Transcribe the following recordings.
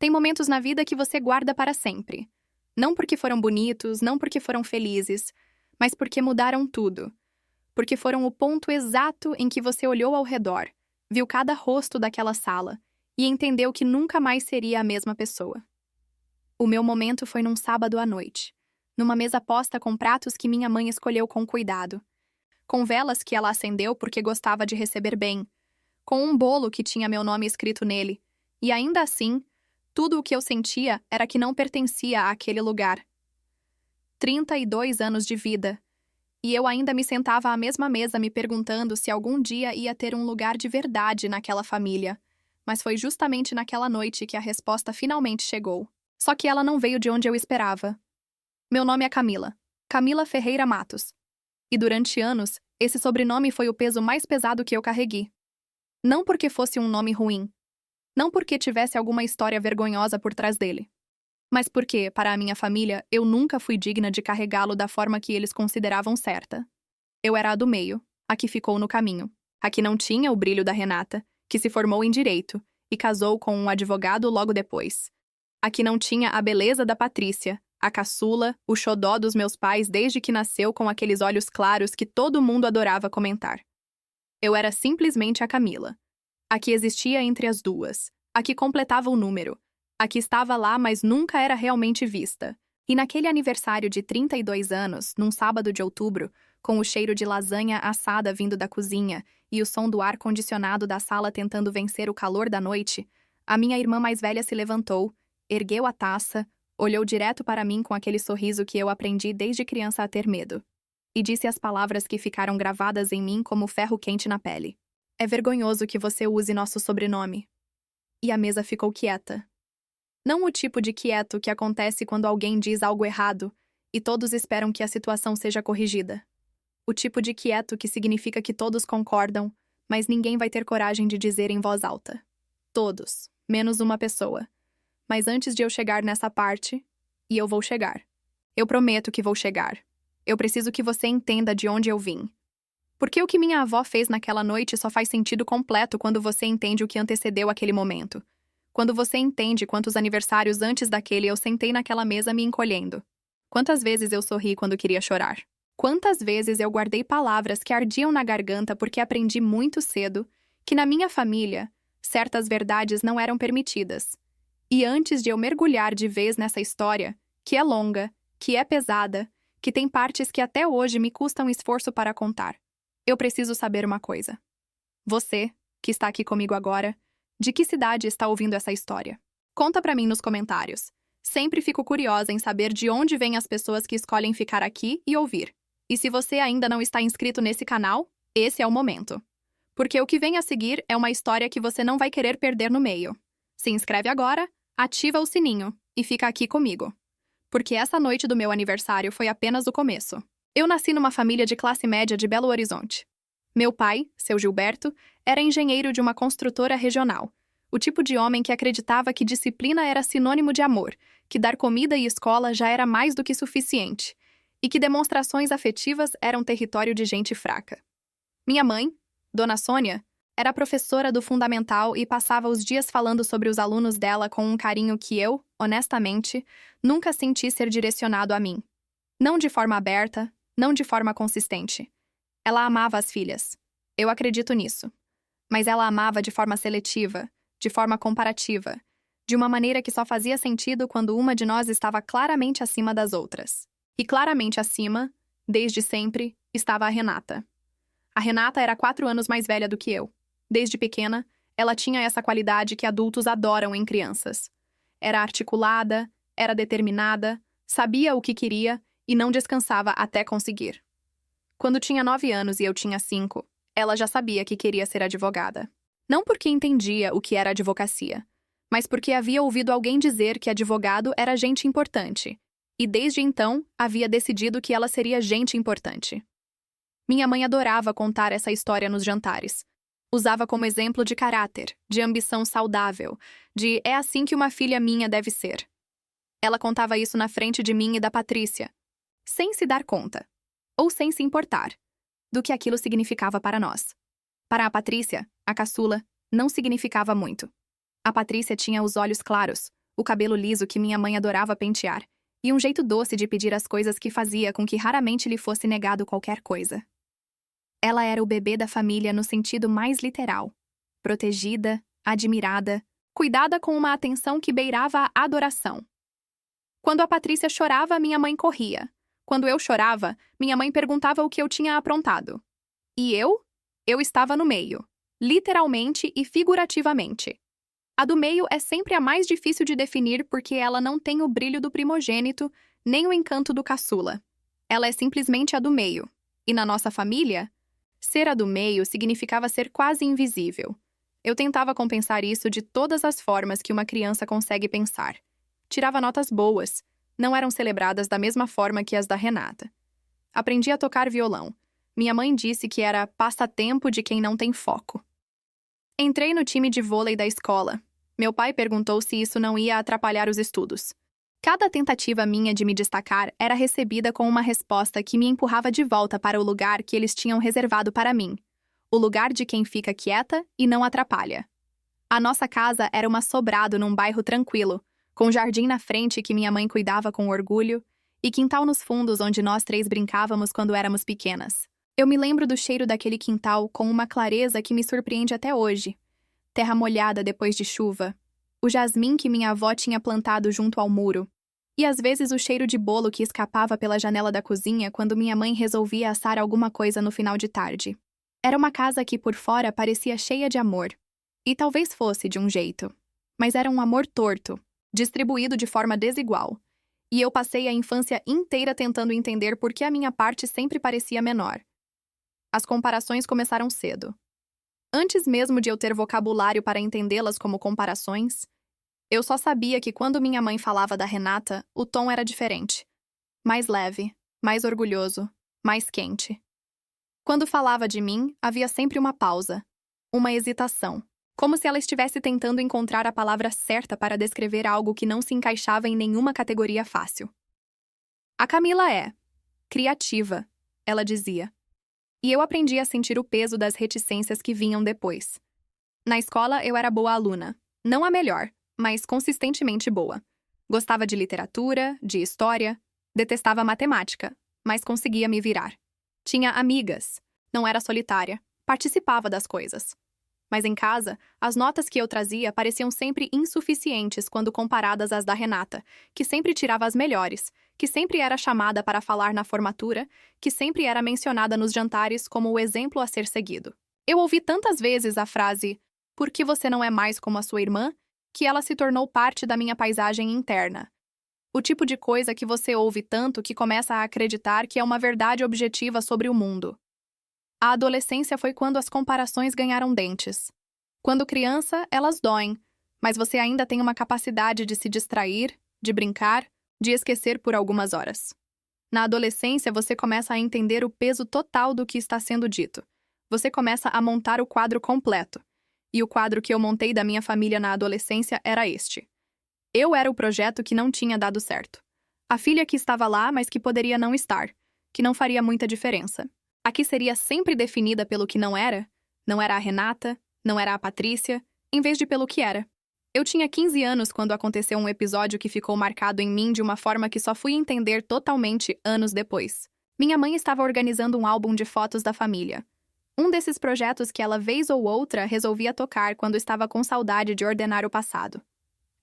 Tem momentos na vida que você guarda para sempre. Não porque foram bonitos, não porque foram felizes, mas porque mudaram tudo. Porque foram o ponto exato em que você olhou ao redor, viu cada rosto daquela sala e entendeu que nunca mais seria a mesma pessoa. O meu momento foi num sábado à noite, numa mesa posta com pratos que minha mãe escolheu com cuidado, com velas que ela acendeu porque gostava de receber bem, com um bolo que tinha meu nome escrito nele, e ainda assim, tudo o que eu sentia era que não pertencia àquele lugar. 32 anos de vida, e eu ainda me sentava à mesma mesa me perguntando se algum dia ia ter um lugar de verdade naquela família. Mas foi justamente naquela noite que a resposta finalmente chegou. Só que ela não veio de onde eu esperava. Meu nome é Camila. Camila Ferreira Matos. E durante anos, esse sobrenome foi o peso mais pesado que eu carreguei. Não porque fosse um nome ruim. Não porque tivesse alguma história vergonhosa por trás dele. Mas porque, para a minha família, eu nunca fui digna de carregá-lo da forma que eles consideravam certa. Eu era a do meio, a que ficou no caminho, a que não tinha o brilho da Renata, que se formou em direito e casou com um advogado logo depois. A que não tinha a beleza da Patrícia, a caçula, o xodó dos meus pais desde que nasceu com aqueles olhos claros que todo mundo adorava comentar. Eu era simplesmente a Camila, a que existia entre as duas, a que completava o número, a que estava lá mas nunca era realmente vista. E naquele aniversário de 32 anos, num sábado de outubro, com o cheiro de lasanha assada vindo da cozinha e o som do ar-condicionado da sala tentando vencer o calor da noite, a minha irmã mais velha se levantou, ergueu a taça, olhou direto para mim com aquele sorriso que eu aprendi desde criança a ter medo, e disse as palavras que ficaram gravadas em mim como ferro quente na pele. É vergonhoso que você use nosso sobrenome. E a mesa ficou quieta. Não o tipo de quieto que acontece quando alguém diz algo errado e todos esperam que a situação seja corrigida. O tipo de quieto que significa que todos concordam, mas ninguém vai ter coragem de dizer em voz alta. Todos, menos uma pessoa. Mas antes de eu chegar nessa parte, e eu vou chegar. Eu prometo que vou chegar. Eu preciso que você entenda de onde eu vim. Porque o que minha avó fez naquela noite só faz sentido completo quando você entende o que antecedeu aquele momento. Quando você entende quantos aniversários antes daquele eu sentei naquela mesa me encolhendo. Quantas vezes eu sorri quando queria chorar. Quantas vezes eu guardei palavras que ardiam na garganta porque aprendi muito cedo que na minha família, certas verdades não eram permitidas. E antes de eu mergulhar de vez nessa história, que é longa, que é pesada, que tem partes que até hoje me custam esforço para contar, eu preciso saber uma coisa. Você, que está aqui comigo agora, de que cidade está ouvindo essa história? Conta pra mim nos comentários. Sempre fico curiosa em saber de onde vêm as pessoas que escolhem ficar aqui e ouvir. E se você ainda não está inscrito nesse canal, esse é o momento. Porque o que vem a seguir é uma história que você não vai querer perder no meio. Se inscreve agora, ativa o sininho e fica aqui comigo. Porque essa noite do meu aniversário foi apenas o começo. Eu nasci numa família de classe média de Belo Horizonte. Meu pai, seu Gilberto, era engenheiro de uma construtora regional. O tipo de homem que acreditava que disciplina era sinônimo de amor, que dar comida e escola já era mais do que suficiente, e que demonstrações afetivas eram território de gente fraca. Minha mãe, Dona Sônia, era professora do fundamental e passava os dias falando sobre os alunos dela com um carinho que eu, honestamente, nunca senti ser direcionado a mim. Não de forma aberta, não de forma consistente. Ela amava as filhas. Eu acredito nisso. Mas ela amava de forma seletiva, de forma comparativa, de uma maneira que só fazia sentido quando uma de nós estava claramente acima das outras. E claramente acima, desde sempre, estava a Renata. A Renata era 4 anos mais velha do que eu. Desde pequena, ela tinha essa qualidade que adultos adoram em crianças. Era articulada, era determinada, sabia o que queria e não descansava até conseguir. Quando tinha 9 anos e eu tinha 5, ela já sabia que queria ser advogada. Não porque entendia o que era advocacia, mas porque havia ouvido alguém dizer que advogado era gente importante, e desde então havia decidido que ela seria gente importante. Minha mãe adorava contar essa história nos jantares. Usava como exemplo de caráter, de ambição saudável, de é assim que uma filha minha deve ser. Ela contava isso na frente de mim e da Patrícia, sem se dar conta, ou sem se importar, do que aquilo significava para nós. Para a Patrícia, a caçula, não significava muito. A Patrícia tinha os olhos claros, o cabelo liso que minha mãe adorava pentear, e um jeito doce de pedir as coisas que fazia com que raramente lhe fosse negado qualquer coisa. Ela era o bebê da família no sentido mais literal. Protegida, admirada, cuidada com uma atenção que beirava a adoração. Quando a Patrícia chorava, minha mãe corria. Quando eu chorava, minha mãe perguntava o que eu tinha aprontado. E eu? Eu estava no meio, literalmente e figurativamente. A do meio é sempre a mais difícil de definir porque ela não tem o brilho do primogênito, nem o encanto do caçula. Ela é simplesmente a do meio. E na nossa família, ser a do meio significava ser quase invisível. Eu tentava compensar isso de todas as formas que uma criança consegue pensar. Tirava notas boas, não eram celebradas da mesma forma que as da Renata. Aprendi a tocar violão. Minha mãe disse que era passatempo de quem não tem foco. Entrei no time de vôlei da escola. Meu pai perguntou se isso não ia atrapalhar os estudos. Cada tentativa minha de me destacar era recebida com uma resposta que me empurrava de volta para o lugar que eles tinham reservado para mim. O lugar de quem fica quieta e não atrapalha. A nossa casa era uma sobrado num bairro tranquilo, com jardim na frente que minha mãe cuidava com orgulho e quintal nos fundos onde nós três brincávamos quando éramos pequenas. Eu me lembro do cheiro daquele quintal com uma clareza que me surpreende até hoje. Terra molhada depois de chuva, o jasmim que minha avó tinha plantado junto ao muro, e às vezes o cheiro de bolo que escapava pela janela da cozinha quando minha mãe resolvia assar alguma coisa no final de tarde. Era uma casa que por fora parecia cheia de amor. E talvez fosse de um jeito. Mas era um amor torto, distribuído de forma desigual. E eu passei a infância inteira tentando entender por que a minha parte sempre parecia menor. As comparações começaram cedo. Antes mesmo de eu ter vocabulário para entendê-las como comparações, eu só sabia que quando minha mãe falava da Renata, o tom era diferente. Mais leve, mais orgulhoso, mais quente. Quando falava de mim, havia sempre uma pausa, uma hesitação, como se ela estivesse tentando encontrar a palavra certa para descrever algo que não se encaixava em nenhuma categoria fácil. A Camila é criativa, ela dizia. E eu aprendi a sentir o peso das reticências que vinham depois. Na escola, eu era boa aluna. Não a melhor, mas consistentemente boa. Gostava de literatura, de história, detestava matemática, mas conseguia me virar. Tinha amigas, não era solitária, participava das coisas. Mas em casa, as notas que eu trazia pareciam sempre insuficientes quando comparadas às da Renata, que sempre tirava as melhores, que sempre era chamada para falar na formatura, que sempre era mencionada nos jantares como o exemplo a ser seguido. Eu ouvi tantas vezes a frase "por que você não é mais como a sua irmã?", que ela se tornou parte da minha paisagem interna. O tipo de coisa que você ouve tanto que começa a acreditar que é uma verdade objetiva sobre o mundo. A adolescência foi quando as comparações ganharam dentes. Quando criança, elas doem, mas você ainda tem uma capacidade de se distrair, de brincar, de esquecer por algumas horas. Na adolescência, você começa a entender o peso total do que está sendo dito. Você começa a montar o quadro completo. E o quadro que eu montei da minha família na adolescência era este. Eu era o projeto que não tinha dado certo. A filha que estava lá, mas que poderia não estar, que não faria muita diferença. A que seria sempre definida pelo que não era a Renata, não era a Patrícia, em vez de pelo que era. Eu tinha 15 anos quando aconteceu um episódio que ficou marcado em mim de uma forma que só fui entender totalmente anos depois. Minha mãe estava organizando um álbum de fotos da família. Um desses projetos que ela, vez ou outra, resolvia tocar quando estava com saudade de ordenar o passado.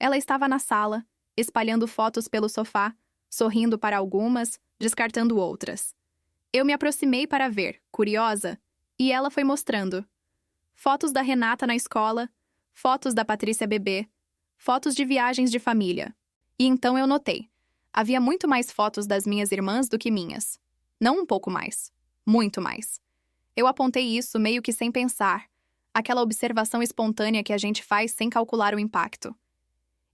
Ela estava na sala, espalhando fotos pelo sofá, sorrindo para algumas, descartando outras. Eu me aproximei para ver, curiosa, e ela foi mostrando. Fotos da Renata na escola, fotos da Patrícia bebê, fotos de viagens de família. E então eu notei. Havia muito mais fotos das minhas irmãs do que minhas. Não um pouco mais. Muito mais. Eu apontei isso meio que sem pensar. Aquela observação espontânea que a gente faz sem calcular o impacto.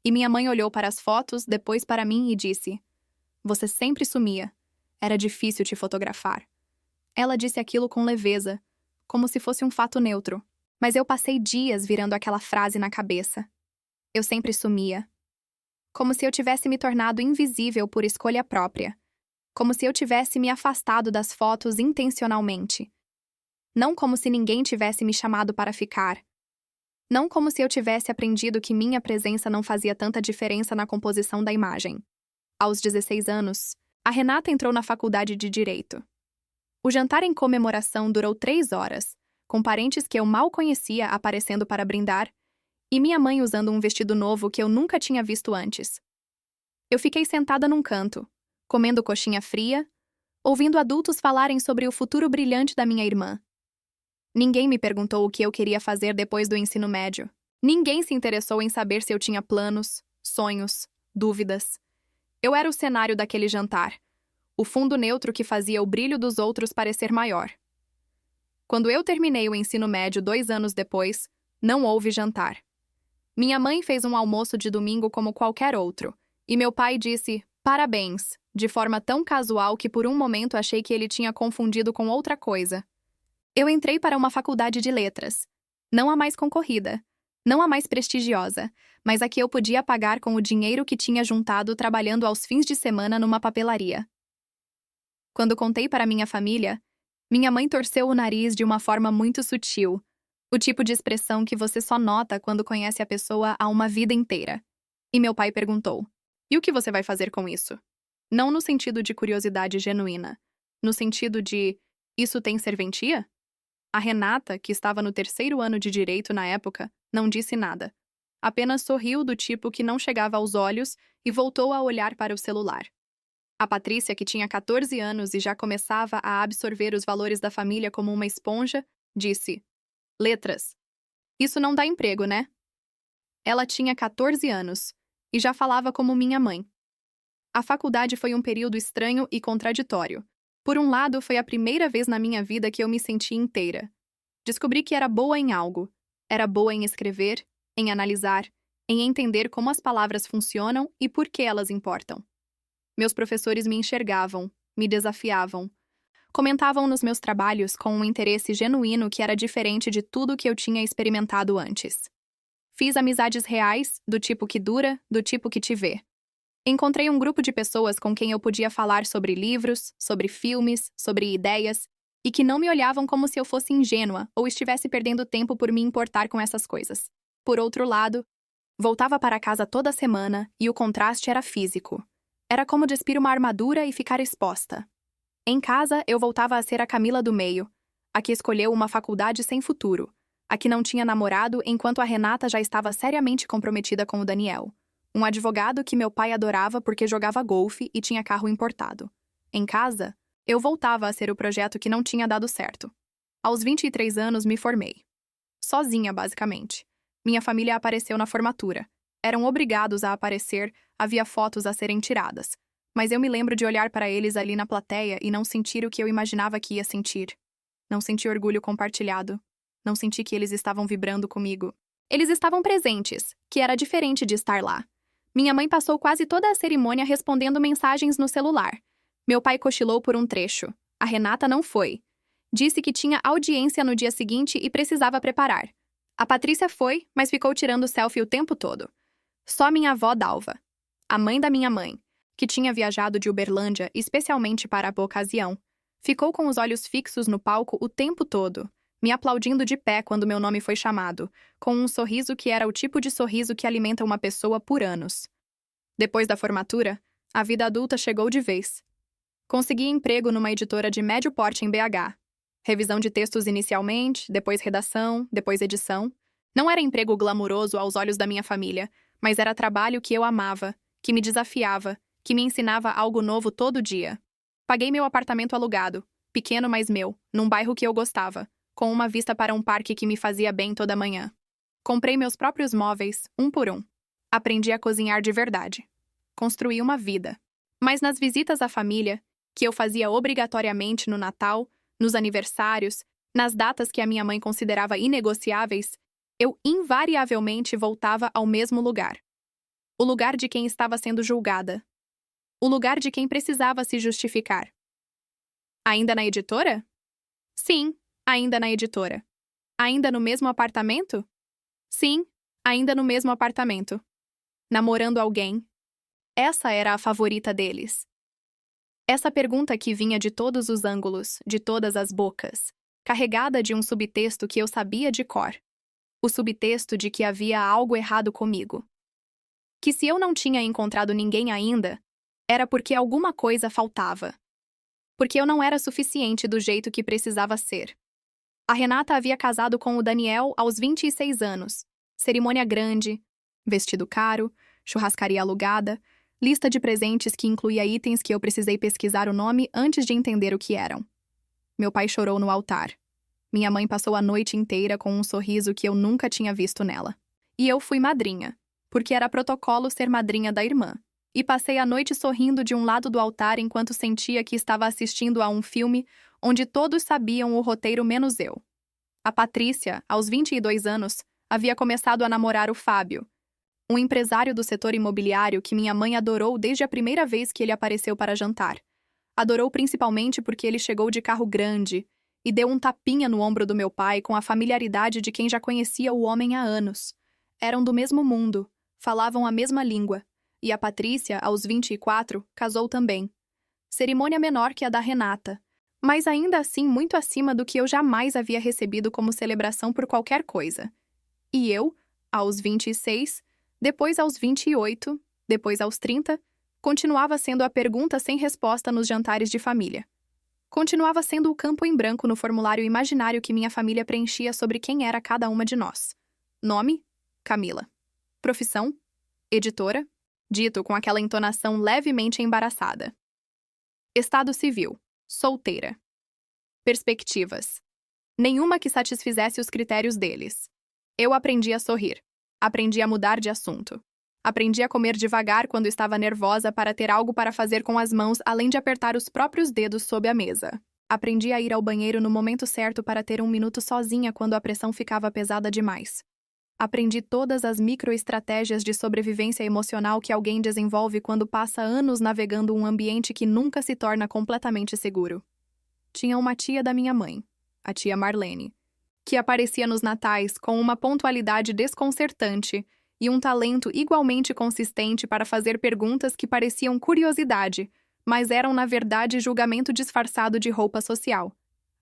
E minha mãe olhou para as fotos, depois para mim e disse: "Você sempre sumia. Era difícil te fotografar." Ela disse aquilo com leveza, como se fosse um fato neutro. Mas eu passei dias virando aquela frase na cabeça. Eu sempre sumia. Como se eu tivesse me tornado invisível por escolha própria. Como se eu tivesse me afastado das fotos intencionalmente. Não como se ninguém tivesse me chamado para ficar. Não como se eu tivesse aprendido que minha presença não fazia tanta diferença na composição da imagem. Aos 16 anos, a Renata entrou na faculdade de Direito. O jantar em comemoração durou 3 horas, com parentes que eu mal conhecia aparecendo para brindar, e minha mãe usando um vestido novo que eu nunca tinha visto antes. Eu fiquei sentada num canto, comendo coxinha fria, ouvindo adultos falarem sobre o futuro brilhante da minha irmã. Ninguém me perguntou o que eu queria fazer depois do ensino médio. Ninguém se interessou em saber se eu tinha planos, sonhos, dúvidas. Eu era o cenário daquele jantar, o fundo neutro que fazia o brilho dos outros parecer maior. Quando eu terminei o ensino médio 2 anos depois, não houve jantar. Minha mãe fez um almoço de domingo como qualquer outro, e meu pai disse "parabéns", de forma tão casual que por um momento achei que ele tinha confundido com outra coisa. Eu entrei para uma faculdade de letras. Não a mais concorrida, não a mais prestigiosa, mas a que eu podia pagar com o dinheiro que tinha juntado trabalhando aos fins de semana numa papelaria. Quando contei para minha família, minha mãe torceu o nariz de uma forma muito sutil, o tipo de expressão que você só nota quando conhece a pessoa há uma vida inteira. E meu pai perguntou: "E o que você vai fazer com isso?" Não no sentido de curiosidade genuína, no sentido de "isso tem serventia?" A Renata, que estava no 3º ano de Direito na época, não disse nada. Apenas sorriu do tipo que não chegava aos olhos e voltou a olhar para o celular. A Patrícia, que tinha 14 anos e já começava a absorver os valores da família como uma esponja, disse: "Letras. Isso não dá emprego, né?" Ela tinha 14 anos e já falava como minha mãe. A faculdade foi um período estranho e contraditório. Por um lado, foi a primeira vez na minha vida que eu me senti inteira. Descobri que era boa em algo. Era boa em escrever, em analisar, em entender como as palavras funcionam e por que elas importam. Meus professores me enxergavam, me desafiavam. Comentavam nos meus trabalhos com um interesse genuíno que era diferente de tudo que eu tinha experimentado antes. Fiz amizades reais, do tipo que dura, do tipo que te vê. Encontrei um grupo de pessoas com quem eu podia falar sobre livros, sobre filmes, sobre ideias, e que não me olhavam como se eu fosse ingênua ou estivesse perdendo tempo por me importar com essas coisas. Por outro lado, voltava para casa toda semana e o contraste era físico. Era como despir uma armadura e ficar exposta. Em casa, eu voltava a ser a Camila do meio, a que escolheu uma faculdade sem futuro, a que não tinha namorado enquanto a Renata já estava seriamente comprometida com o Daniel. Um advogado que meu pai adorava porque jogava golfe e tinha carro importado. Em casa, eu voltava a ser o projeto que não tinha dado certo. Aos 23 anos, me formei. Sozinha, basicamente. Minha família apareceu na formatura. Eram obrigados a aparecer, havia fotos a serem tiradas. Mas eu me lembro de olhar para eles ali na plateia e não sentir o que eu imaginava que ia sentir. Não senti orgulho compartilhado. Não senti que eles estavam vibrando comigo. Eles estavam presentes, que era diferente de estar lá. Minha mãe passou quase toda a cerimônia respondendo mensagens no celular. Meu pai cochilou por um trecho. A Renata não foi. Disse que tinha audiência no dia seguinte e precisava preparar. A Patrícia foi, mas ficou tirando selfie o tempo todo. Só minha avó Dalva, a mãe da minha mãe, que tinha viajado de Uberlândia especialmente para a ocasião, ficou com os olhos fixos no palco o tempo todo, me aplaudindo de pé quando meu nome foi chamado, com um sorriso que era o tipo de sorriso que alimenta uma pessoa por anos. Depois da formatura, a vida adulta chegou de vez. Consegui emprego numa editora de médio porte em BH. Revisão de textos inicialmente, depois redação, depois edição. Não era emprego glamuroso aos olhos da minha família, mas era trabalho que eu amava, que me desafiava, que me ensinava algo novo todo dia. Paguei meu apartamento alugado, pequeno mas meu, num bairro que eu gostava, com uma vista para um parque que me fazia bem toda manhã. Comprei meus próprios móveis, um por um. Aprendi a cozinhar de verdade. Construí uma vida. Mas nas visitas à família, que eu fazia obrigatoriamente no Natal, nos aniversários, nas datas que a minha mãe considerava inegociáveis, eu invariavelmente voltava ao mesmo lugar. O lugar de quem estava sendo julgada. O lugar de quem precisava se justificar. Ainda na editora? Sim, ainda na editora. Ainda no mesmo apartamento? Sim, ainda no mesmo apartamento. Namorando alguém? Essa era a favorita deles. Essa pergunta que vinha de todos os ângulos, de todas as bocas, carregada de um subtexto que eu sabia de cor. o subtexto de que havia algo errado comigo. Que se eu não tinha encontrado ninguém ainda, era porque alguma coisa faltava. Porque eu não era suficiente do jeito que precisava ser. A Renata havia casado com o Daniel aos 26 anos. Cerimônia grande, vestido caro, churrascaria alugada, lista de presentes que incluía itens que eu precisei pesquisar o nome antes de entender o que eram. Meu pai chorou no altar. Minha mãe passou a noite inteira com um sorriso que eu nunca tinha visto nela. E eu fui madrinha, porque era protocolo ser madrinha da irmã. E passei a noite sorrindo de um lado do altar enquanto sentia que estava assistindo a um filme onde todos sabiam o roteiro menos eu. A Patrícia, aos 22 anos, havia começado a namorar o Fábio, um empresário do setor imobiliário que minha mãe adorou desde a primeira vez que ele apareceu para jantar. Adorou principalmente porque ele chegou de carro grande e deu um tapinha no ombro do meu pai com a familiaridade de quem já conhecia o homem há anos. Eram do mesmo mundo, falavam a mesma língua. E a Patrícia, aos 24, casou também. Cerimônia menor que a da Renata, mas ainda assim muito acima do que eu jamais havia recebido como celebração por qualquer coisa. E eu, aos 26, depois aos 28, depois aos 30, continuava sendo a pergunta sem resposta nos jantares de família. Continuava sendo o campo em branco no formulário imaginário que minha família preenchia sobre quem era cada uma de nós. Nome? Camila. Profissão? Editora? Dito com aquela entonação levemente embaraçada. Estado civil. Solteira. Perspectivas. Nenhuma que satisfizesse os critérios deles. Eu aprendi a sorrir. Aprendi a mudar de assunto. Aprendi a comer devagar quando estava nervosa para ter algo para fazer com as mãos além de apertar os próprios dedos sob a mesa. Aprendi a ir ao banheiro no momento certo para ter um minuto sozinha quando a pressão ficava pesada demais. Aprendi todas as microestratégias de sobrevivência emocional que alguém desenvolve quando passa anos navegando um ambiente que nunca se torna completamente seguro. Tinha uma tia da minha mãe, a tia Marlene, que aparecia nos natais com uma pontualidade desconcertante e um talento igualmente consistente para fazer perguntas que pareciam curiosidade, mas eram na verdade julgamento disfarçado de roupa social.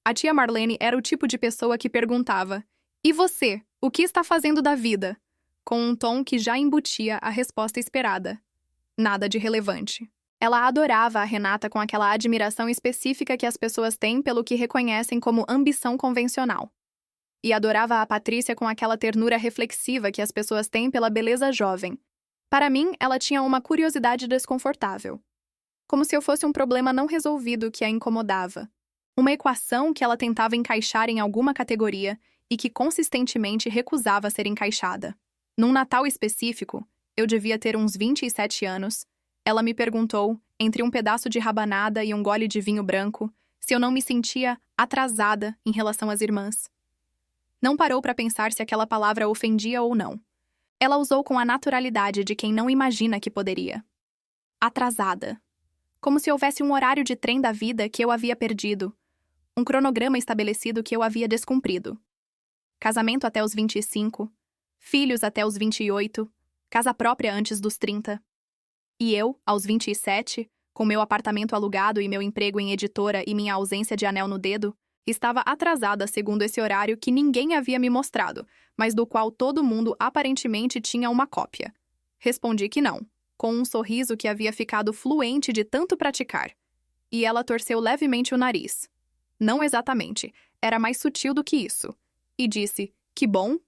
A tia Marlene era o tipo de pessoa que perguntava: "E você? O que está fazendo da vida?", com um tom que já embutia a resposta esperada. Nada de relevante. Ela adorava a Renata com aquela admiração específica que as pessoas têm pelo que reconhecem como ambição convencional. E adorava a Patrícia com aquela ternura reflexiva que as pessoas têm pela beleza jovem. Para mim, ela tinha uma curiosidade desconfortável. Como se eu fosse um problema não resolvido que a incomodava. Uma equação que ela tentava encaixar em alguma categoria e que consistentemente recusava ser encaixada. Num Natal específico, eu devia ter uns 27 anos, ela me perguntou, entre um pedaço de rabanada e um gole de vinho branco, se eu não me sentia atrasada em relação às irmãs. Não parou para pensar se aquela palavra ofendia ou não. Ela usou com a naturalidade de quem não imagina que poderia. Atrasada. Como se houvesse um horário de trem da vida que eu havia perdido, um cronograma estabelecido que eu havia descumprido. Casamento até os 25, filhos até os 28, casa própria antes dos 30. E eu, aos 27, com meu apartamento alugado e meu emprego em editora e minha ausência de anel no dedo, estava atrasada segundo esse horário que ninguém havia me mostrado, mas do qual todo mundo aparentemente tinha uma cópia. Respondi que não, com um sorriso que havia ficado fluente de tanto praticar. E ela torceu levemente o nariz. Não exatamente, era mais sutil do que isso. E disse, que bom,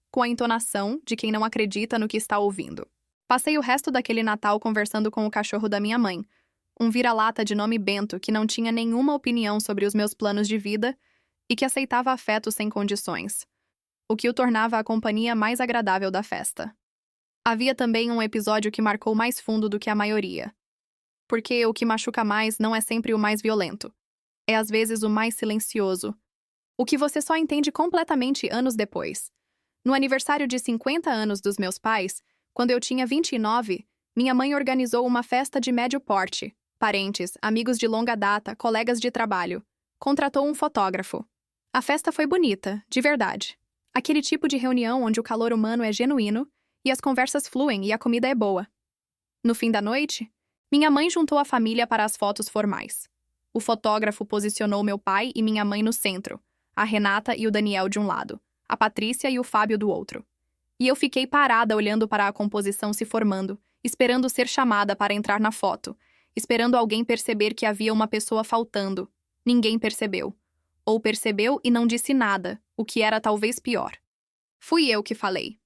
com a entonação de quem não acredita no que está ouvindo. Passei o resto daquele Natal conversando com o cachorro da minha mãe, um vira-lata de nome Bento que não tinha nenhuma opinião sobre os meus planos de vida e que aceitava afeto sem condições, o que o tornava a companhia mais agradável da festa. Havia também um episódio que marcou mais fundo do que a maioria. Porque o que machuca mais não é sempre o mais violento. É às vezes o mais silencioso. O que você só entende completamente anos depois. No aniversário de 50 anos dos meus pais, quando eu tinha 29, minha mãe organizou uma festa de médio porte. Parentes, amigos de longa data, colegas de trabalho. Contratou um fotógrafo. A festa foi bonita, de verdade. Aquele tipo de reunião onde o calor humano é genuíno e as conversas fluem e a comida é boa. No fim da noite, minha mãe juntou a família para as fotos formais. O fotógrafo posicionou meu pai e minha mãe no centro, a Renata e o Daniel de um lado, a Patrícia e o Fábio do outro. E eu fiquei parada olhando para a composição se formando, esperando ser chamada para entrar na foto, esperando alguém perceber que havia uma pessoa faltando. Ninguém percebeu. Ou percebeu e não disse nada, o que era talvez pior. Fui eu que falei.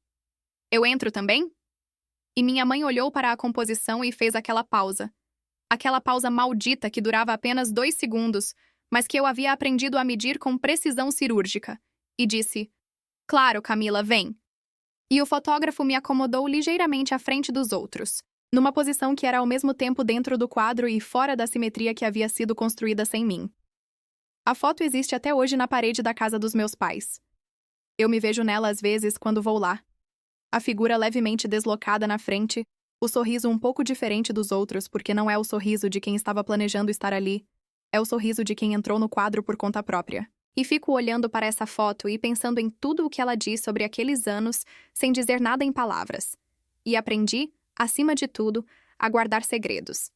Eu entro também? E minha mãe olhou para a composição e fez aquela pausa. Aquela pausa maldita que durava apenas 2 segundos, mas que eu havia aprendido a medir com precisão cirúrgica. E disse: "Claro, Camila, vem." E o fotógrafo me acomodou ligeiramente à frente dos outros, numa posição que era ao mesmo tempo dentro do quadro e fora da simetria que havia sido construída sem mim. A foto existe até hoje na parede da casa dos meus pais. Eu me vejo nela às vezes quando vou lá. A figura levemente deslocada na frente, o sorriso um pouco diferente dos outros porque não é o sorriso de quem estava planejando estar ali, é o sorriso de quem entrou no quadro por conta própria. E fico olhando para essa foto e pensando em tudo o que ela diz sobre aqueles anos, sem dizer nada em palavras. E aprendi, acima de tudo, a guardar segredos.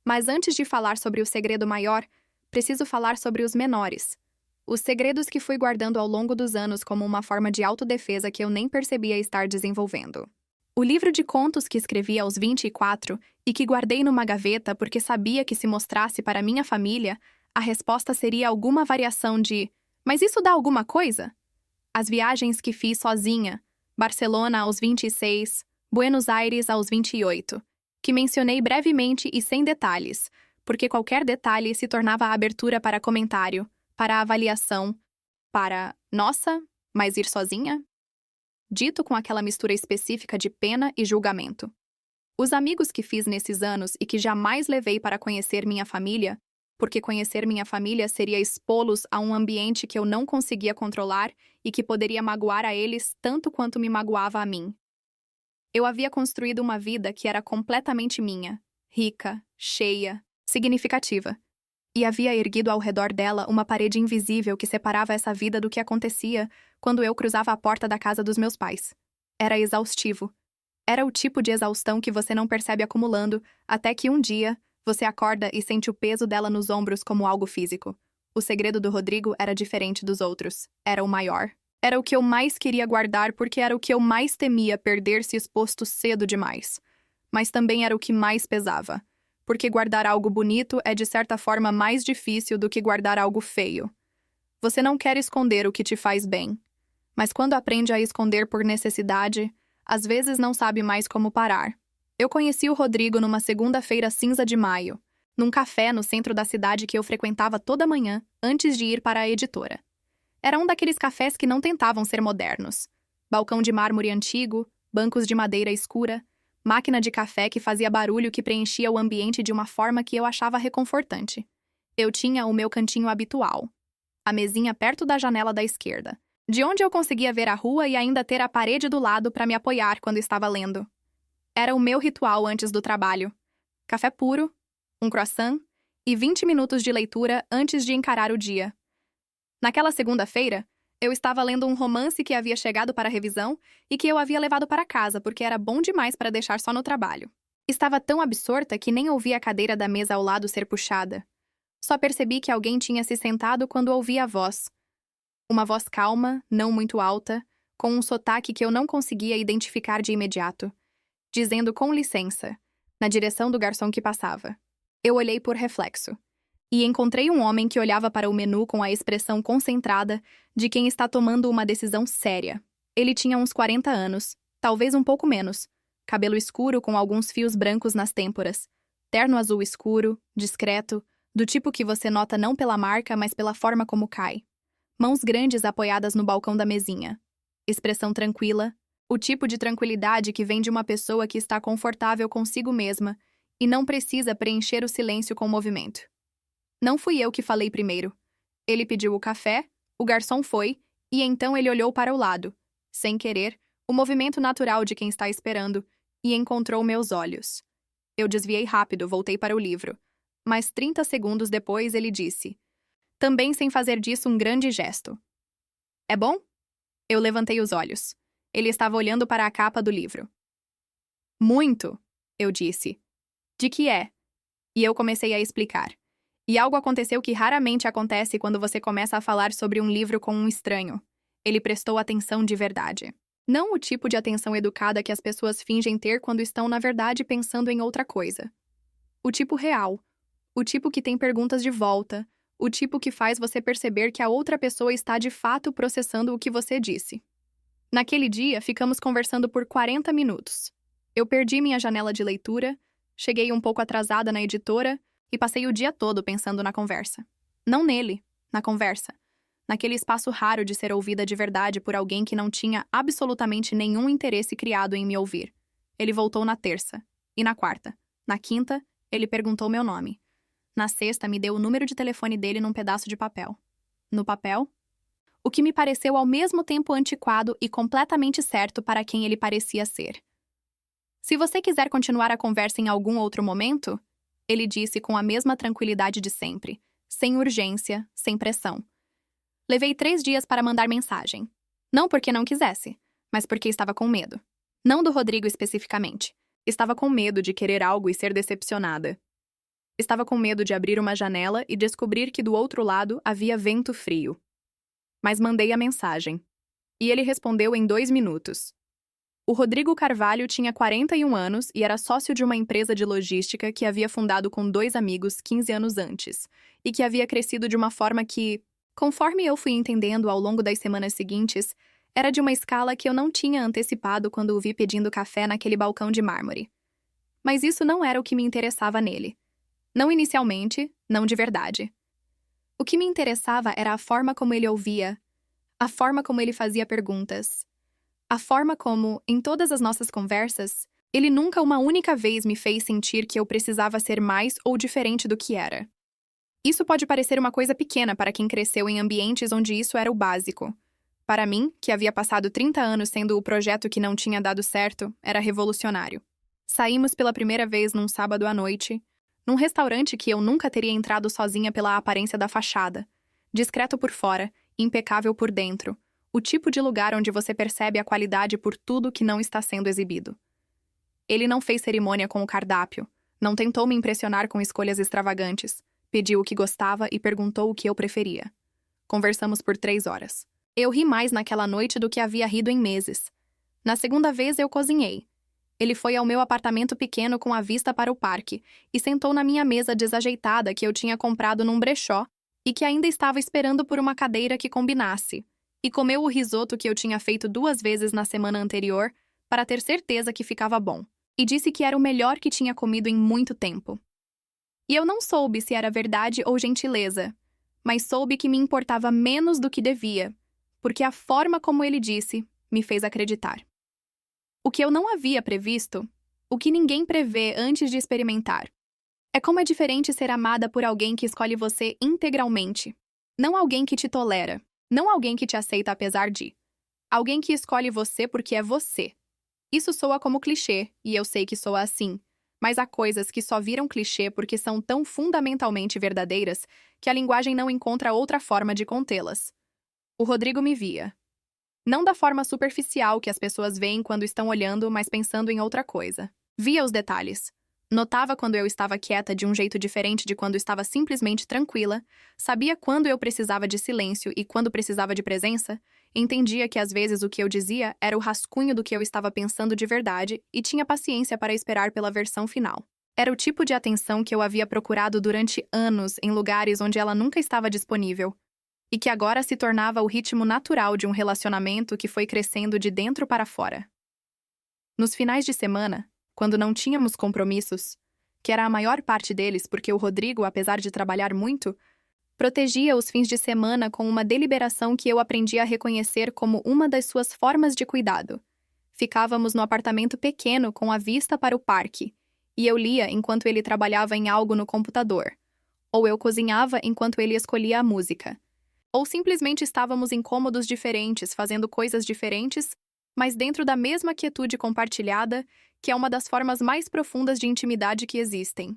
Mas antes de falar sobre o segredo maior, preciso falar sobre os menores. Os segredos que fui guardando ao longo dos anos como uma forma de autodefesa que eu nem percebia estar desenvolvendo. O livro de contos que escrevi aos 24 e que guardei numa gaveta porque sabia que se mostrasse para minha família, a resposta seria alguma variação de: "Mas isso dá alguma coisa?" As viagens que fiz sozinha, Barcelona aos 26, Buenos Aires aos 28, que mencionei brevemente e sem detalhes, porque qualquer detalhe se tornava abertura para comentário, para avaliação, para "nossa, mas ir sozinha?" Dito com aquela mistura específica de pena e julgamento. Os amigos que fiz nesses anos e que jamais levei para conhecer minha família, porque conhecer minha família seria expô-los a um ambiente que eu não conseguia controlar e que poderia magoar a eles tanto quanto me magoava a mim. Eu havia construído uma vida que era completamente minha, rica, cheia, significativa. E havia erguido ao redor dela uma parede invisível que separava essa vida do que acontecia quando eu cruzava a porta da casa dos meus pais. Era exaustivo. Era o tipo de exaustão que você não percebe acumulando, até que um dia você acorda e sente o peso dela nos ombros como algo físico. O segredo do Rodrigo era diferente dos outros. Era o maior. Era o que eu mais queria guardar porque era o que eu mais temia perder se exposto cedo demais. Mas também era o que mais pesava. Porque guardar algo bonito é de certa forma mais difícil do que guardar algo feio. Você não quer esconder o que te faz bem. Mas quando aprende a esconder por necessidade, às vezes não sabe mais como parar. Eu conheci o Rodrigo numa segunda-feira cinza de maio, num café no centro da cidade que eu frequentava toda manhã antes de ir para a editora. Era um daqueles cafés que não tentavam ser modernos. Balcão de mármore antigo, bancos de madeira escura, máquina de café que fazia barulho que preenchia o ambiente de uma forma que eu achava reconfortante. Eu tinha o meu cantinho habitual, a mesinha perto da janela da esquerda, de onde eu conseguia ver a rua e ainda ter a parede do lado para me apoiar quando estava lendo. Era o meu ritual antes do trabalho. Café puro, um croissant e 20 minutos de leitura antes de encarar o dia. Naquela segunda-feira, eu estava lendo um romance que havia chegado para revisão e que eu havia levado para casa porque era bom demais para deixar só no trabalho. Estava tão absorta que nem ouvi a cadeira da mesa ao lado ser puxada. Só percebi que alguém tinha se sentado quando ouvi a voz. Uma voz calma, não muito alta, com um sotaque que eu não conseguia identificar de imediato, dizendo com licença, na direção do garçom que passava. Eu olhei por reflexo. E encontrei um homem que olhava para o menu com a expressão concentrada de quem está tomando uma decisão séria. Ele tinha uns 40 anos, talvez um pouco menos, cabelo escuro com alguns fios brancos nas têmporas, terno azul escuro, discreto, do tipo que você nota não pela marca, mas pela forma como cai. Mãos grandes apoiadas no balcão da mesinha. Expressão tranquila, o tipo de tranquilidade que vem de uma pessoa que está confortável consigo mesma e não precisa preencher o silêncio com movimento. Não fui eu que falei primeiro. Ele pediu o café, o garçom foi, e então ele olhou para o lado, sem querer, o movimento natural de quem está esperando, e encontrou meus olhos. Eu desviei rápido, voltei para o livro. Mas 30 segundos depois ele disse, também sem fazer disso um grande gesto. É bom? Eu levantei os olhos. Ele estava olhando para a capa do livro. Muito, eu disse. De que é? E eu comecei a explicar. E algo aconteceu que raramente acontece quando você começa a falar sobre um livro com um estranho. Ele prestou atenção de verdade. Não o tipo de atenção educada que as pessoas fingem ter quando estão, na verdade, pensando em outra coisa. O tipo real. O tipo que tem perguntas de volta. O tipo que faz você perceber que a outra pessoa está de fato processando o que você disse. Naquele dia, ficamos conversando por 40 minutos. Eu perdi minha janela de leitura, cheguei um pouco atrasada na editora e passei o dia todo pensando na conversa. Não nele, na conversa. Naquele espaço raro de ser ouvida de verdade por alguém que não tinha absolutamente nenhum interesse criado em me ouvir. Ele voltou na terça. E na quarta. Na quinta, ele perguntou meu nome. Na sexta, me deu o número de telefone dele num pedaço de papel. No papel, o que me pareceu ao mesmo tempo antiquado e completamente certo para quem ele parecia ser. Se você quiser continuar a conversa em algum outro momento, ele disse com a mesma tranquilidade de sempre, sem urgência, sem pressão. Levei 3 dias para mandar mensagem. Não porque não quisesse, mas porque estava com medo. Não do Rodrigo especificamente. Estava com medo de querer algo e ser decepcionada. Estava com medo de abrir uma janela e descobrir que do outro lado havia vento frio. Mas mandei a mensagem. E ele respondeu em 2 minutos. O Rodrigo Carvalho tinha 41 anos e era sócio de uma empresa de logística que havia fundado com 2 amigos 15 anos antes, e que havia crescido de uma forma que, conforme eu fui entendendo ao longo das semanas seguintes, era de uma escala que eu não tinha antecipado quando o vi pedindo café naquele balcão de mármore. Mas isso não era o que me interessava nele. Não inicialmente, não de verdade. O que me interessava era a forma como ele ouvia, a forma como ele fazia perguntas, a forma como, em todas as nossas conversas, ele nunca uma única vez me fez sentir que eu precisava ser mais ou diferente do que era. Isso pode parecer uma coisa pequena para quem cresceu em ambientes onde isso era o básico. Para mim, que havia passado 30 anos sendo o projeto que não tinha dado certo, era revolucionário. Saímos pela primeira vez num sábado à noite, num restaurante que eu nunca teria entrado sozinha pela aparência da fachada. Discreto por fora, impecável por dentro. O tipo de lugar onde você percebe a qualidade por tudo que não está sendo exibido. Ele não fez cerimônia com o cardápio, não tentou me impressionar com escolhas extravagantes, pediu o que gostava e perguntou o que eu preferia. Conversamos por 3 horas. Eu ri mais naquela noite do que havia rido em meses. Na segunda vez eu cozinhei. Ele foi ao meu apartamento pequeno com a vista para o parque e sentou na minha mesa desajeitada que eu tinha comprado num brechó e que ainda estava esperando por uma cadeira que combinasse, e comeu o risoto que eu tinha feito 2 vezes na semana anterior para ter certeza que ficava bom, e disse que era o melhor que tinha comido em muito tempo. E eu não soube se era verdade ou gentileza, mas soube que me importava menos do que devia, porque a forma como ele disse me fez acreditar. O que eu não havia previsto, o que ninguém prevê antes de experimentar. É como é diferente ser amada por alguém que escolhe você integralmente. Não alguém que te tolera, não alguém que te aceita apesar de. Alguém que escolhe você porque é você. Isso soa como clichê, e eu sei que soa assim, mas há coisas que só viram clichê porque são tão fundamentalmente verdadeiras que a linguagem não encontra outra forma de contê-las. O Rodrigo me via. Não da forma superficial que as pessoas veem quando estão olhando, mas pensando em outra coisa. Via os detalhes. Notava quando eu estava quieta de um jeito diferente de quando estava simplesmente tranquila, sabia quando eu precisava de silêncio e quando precisava de presença, entendia que às vezes o que eu dizia era o rascunho do que eu estava pensando de verdade e tinha paciência para esperar pela versão final. Era o tipo de atenção que eu havia procurado durante anos em lugares onde ela nunca estava disponível, e que agora se tornava o ritmo natural de um relacionamento que foi crescendo de dentro para fora. Nos finais de semana, quando não tínhamos compromissos, que era a maior parte deles porque o Rodrigo, apesar de trabalhar muito, protegia os fins de semana com uma deliberação que eu aprendi a reconhecer como uma das suas formas de cuidado. Ficávamos no apartamento pequeno com a vista para o parque, e eu lia enquanto ele trabalhava em algo no computador, ou eu cozinhava enquanto ele escolhia a música. Ou simplesmente estávamos em cômodos diferentes, fazendo coisas diferentes, mas dentro da mesma quietude compartilhada, que é uma das formas mais profundas de intimidade que existem.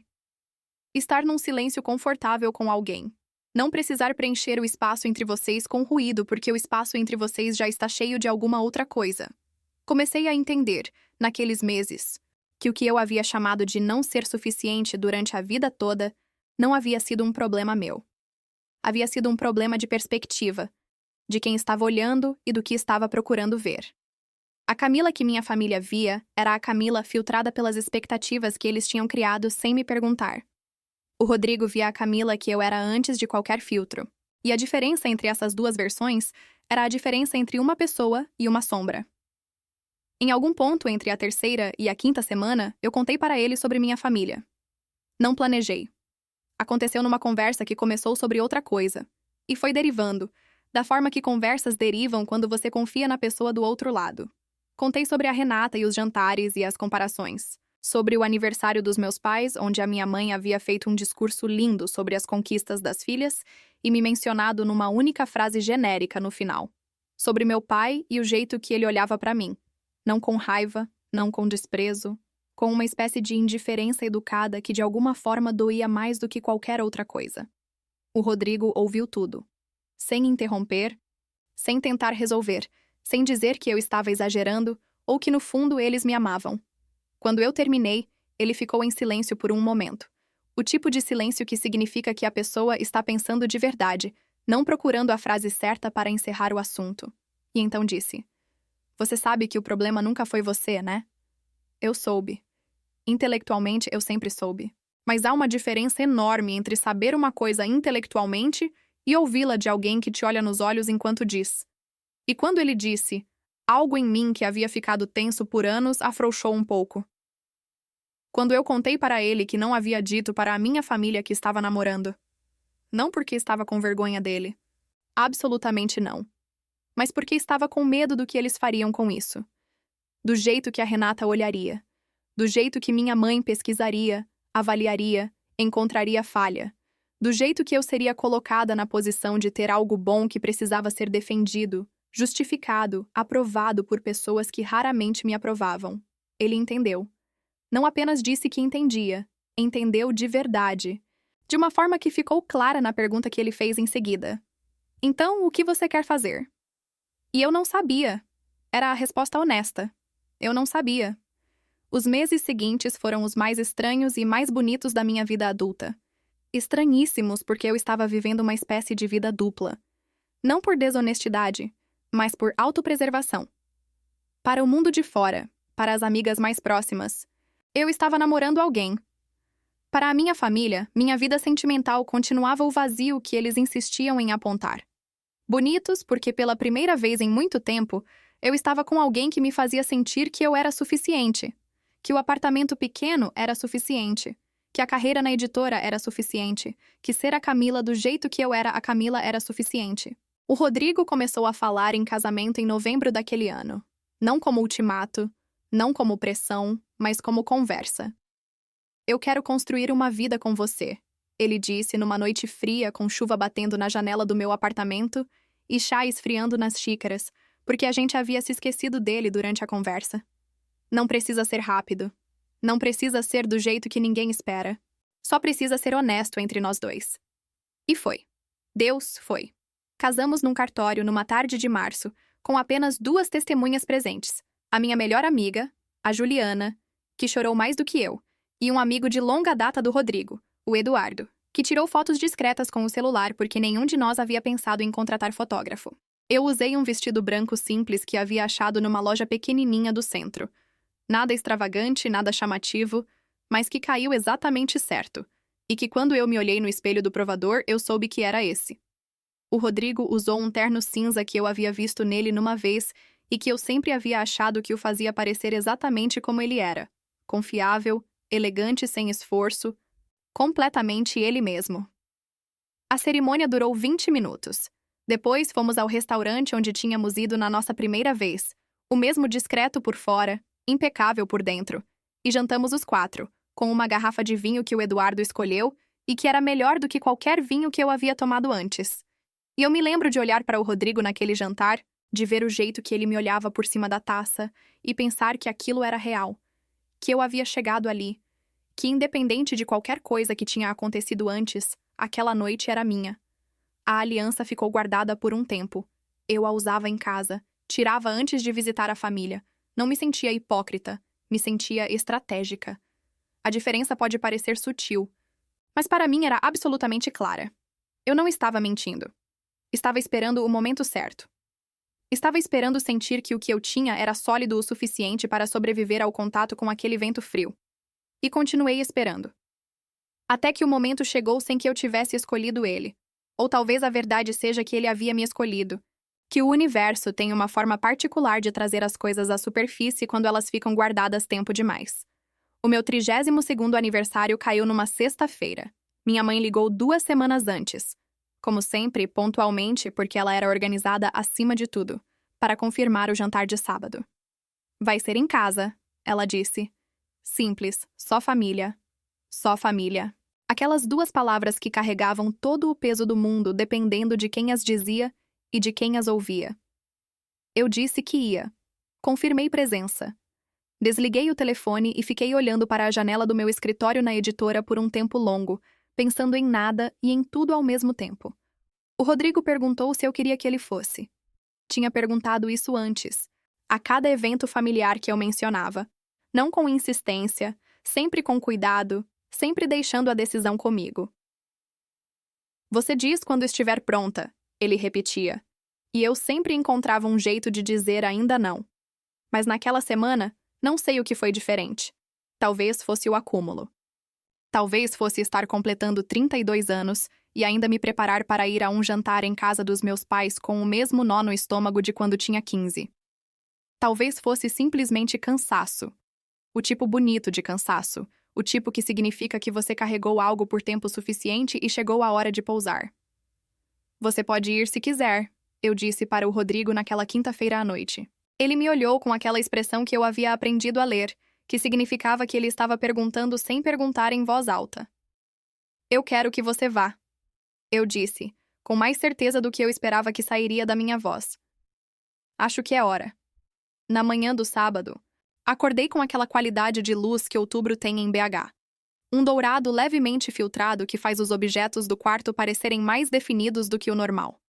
Estar num silêncio confortável com alguém. Não precisar preencher o espaço entre vocês com ruído porque o espaço entre vocês já está cheio de alguma outra coisa. Comecei a entender, naqueles meses, que o que eu havia chamado de não ser suficiente durante a vida toda não havia sido um problema meu. Havia sido um problema de perspectiva, de quem estava olhando e do que estava procurando ver. A Camila que minha família via era a Camila filtrada pelas expectativas que eles tinham criado sem me perguntar. O Rodrigo via a Camila que eu era antes de qualquer filtro. E a diferença entre essas duas versões era a diferença entre uma pessoa e uma sombra. Em algum ponto entre a terceira e a quinta semana, eu contei para ele sobre minha família. Não planejei. Aconteceu numa conversa que começou sobre outra coisa. E foi derivando, da forma que conversas derivam quando você confia na pessoa do outro lado. Contei sobre a Renata e os jantares e as comparações. Sobre o aniversário dos meus pais, onde a minha mãe havia feito um discurso lindo sobre as conquistas das filhas e me mencionado numa única frase genérica no final. Sobre meu pai e o jeito que ele olhava para mim. Não com raiva, não com desprezo, com uma espécie de indiferença educada que de alguma forma doía mais do que qualquer outra coisa. O Rodrigo ouviu tudo. Sem interromper, sem tentar resolver, sem dizer que eu estava exagerando ou que no fundo eles me amavam. Quando eu terminei, ele ficou em silêncio por um momento. O tipo de silêncio que significa que a pessoa está pensando de verdade, não procurando a frase certa para encerrar o assunto. E então disse: "Você sabe que o problema nunca foi você, né?" Eu soube. Intelectualmente, eu sempre soube. Mas há uma diferença enorme entre saber uma coisa intelectualmente e ouvi-la de alguém que te olha nos olhos enquanto diz. E quando ele disse, algo em mim que havia ficado tenso por anos afrouxou um pouco. Quando eu contei para ele que não havia dito para a minha família que estava namorando. Não porque estava com vergonha dele. Absolutamente não. Mas porque estava com medo do que eles fariam com isso. Do jeito que a Renata olharia. Do jeito que minha mãe pesquisaria, avaliaria, encontraria falha. Do jeito que eu seria colocada na posição de ter algo bom que precisava ser defendido, justificado, aprovado por pessoas que raramente me aprovavam. Ele entendeu. Não apenas disse que entendia, entendeu de verdade. De uma forma que ficou clara na pergunta que ele fez em seguida. Então, o que você quer fazer? E eu não sabia. Era a resposta honesta. Eu não sabia. Os meses seguintes foram os mais estranhos e mais bonitos da minha vida adulta. Estranhíssimos porque eu estava vivendo uma espécie de vida dupla. Não por desonestidade, mas por autopreservação. Para o mundo de fora, para as amigas mais próximas, eu estava namorando alguém. Para a minha família, minha vida sentimental continuava o vazio que eles insistiam em apontar. Bonitos porque pela primeira vez em muito tempo, eu estava com alguém que me fazia sentir que eu era suficiente, que o apartamento pequeno era suficiente, que a carreira na editora era suficiente, que ser a Camila do jeito que eu era a Camila era suficiente. O Rodrigo começou a falar em casamento em novembro daquele ano. Não como ultimato, não como pressão, mas como conversa. "Eu quero construir uma vida com você", ele disse numa noite fria com chuva batendo na janela do meu apartamento e chá esfriando nas xícaras, porque a gente havia se esquecido dele durante a conversa. Não precisa ser rápido. Não precisa ser do jeito que ninguém espera. Só precisa ser honesto entre nós dois. E foi. Deus foi. Casamos num cartório numa tarde de março, com apenas 2 testemunhas presentes. A minha melhor amiga, a Juliana, que chorou mais do que eu, e um amigo de longa data do Rodrigo, o Eduardo, que tirou fotos discretas com o celular porque nenhum de nós havia pensado em contratar fotógrafo. Eu usei um vestido branco simples que havia achado numa loja pequenininha do centro. Nada extravagante, nada chamativo, mas que caiu exatamente certo, e que quando eu me olhei no espelho do provador, eu soube que era esse. O Rodrigo usou um terno cinza que eu havia visto nele numa vez e que eu sempre havia achado que o fazia parecer exatamente como ele era. Confiável, elegante sem esforço, completamente ele mesmo. A cerimônia durou 20 minutos. Depois fomos ao restaurante onde tínhamos ido na nossa primeira vez, o mesmo discreto por fora, impecável por dentro, e jantamos os 4, com uma garrafa de vinho que o Eduardo escolheu e que era melhor do que qualquer vinho que eu havia tomado antes. E eu me lembro de olhar para o Rodrigo naquele jantar, de ver o jeito que ele me olhava por cima da taça e pensar que aquilo era real, que eu havia chegado ali, que independente de qualquer coisa que tinha acontecido antes, aquela noite era minha. A aliança ficou guardada por um tempo. Eu a usava em casa, tirava antes de visitar a família. Não me sentia hipócrita, me sentia estratégica. A diferença pode parecer sutil, mas para mim era absolutamente clara. Eu não estava mentindo. Estava esperando o momento certo. Estava esperando sentir que o que eu tinha era sólido o suficiente para sobreviver ao contato com aquele vento frio. E continuei esperando. Até que o momento chegou sem que eu tivesse escolhido ele. Ou talvez a verdade seja que ele havia me escolhido. Que o universo tem uma forma particular de trazer as coisas à superfície quando elas ficam guardadas tempo demais. O meu 32º aniversário caiu numa sexta-feira. Minha mãe ligou 2 semanas antes. Como sempre, pontualmente, porque ela era organizada acima de tudo, para confirmar o jantar de sábado. Vai ser em casa, ela disse. Simples, só família. Só família. Aquelas 2 palavras que carregavam todo o peso do mundo dependendo de quem as dizia e de quem as ouvia. Eu disse que ia. Confirmei presença. Desliguei o telefone e fiquei olhando para a janela do meu escritório na editora por um tempo longo, pensando em nada e em tudo ao mesmo tempo. O Rodrigo perguntou se eu queria que ele fosse. Tinha perguntado isso antes, a cada evento familiar que eu mencionava. Não com insistência, sempre com cuidado, sempre deixando a decisão comigo. Você diz quando estiver pronta, ele repetia. E eu sempre encontrava um jeito de dizer ainda não. Mas naquela semana, não sei o que foi diferente. Talvez fosse o acúmulo. Talvez fosse estar completando 32 anos e ainda me preparar para ir a um jantar em casa dos meus pais com o mesmo nó no estômago de quando tinha 15. Talvez fosse simplesmente cansaço. O tipo bonito de cansaço. O tipo que significa que você carregou algo por tempo suficiente e chegou a hora de pousar. Você pode ir se quiser, eu disse para o Rodrigo naquela quinta-feira à noite. Ele me olhou com aquela expressão que eu havia aprendido a ler, que significava que ele estava perguntando sem perguntar em voz alta. Eu quero que você vá. Eu disse, com mais certeza do que eu esperava que sairia da minha voz. Acho que é hora. Na manhã do sábado, acordei com aquela qualidade de luz que outubro tem em BH. Um dourado levemente filtrado que faz os objetos do quarto parecerem mais definidos do que o normal.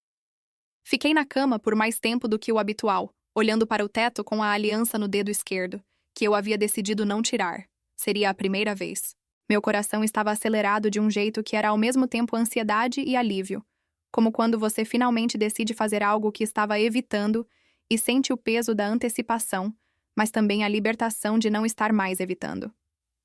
Fiquei na cama por mais tempo do que o habitual, olhando para o teto com a aliança no dedo esquerdo, que eu havia decidido não tirar. Seria a primeira vez. Meu coração estava acelerado de um jeito que era ao mesmo tempo ansiedade e alívio, como quando você finalmente decide fazer algo que estava evitando e sente o peso da antecipação, mas também a libertação de não estar mais evitando.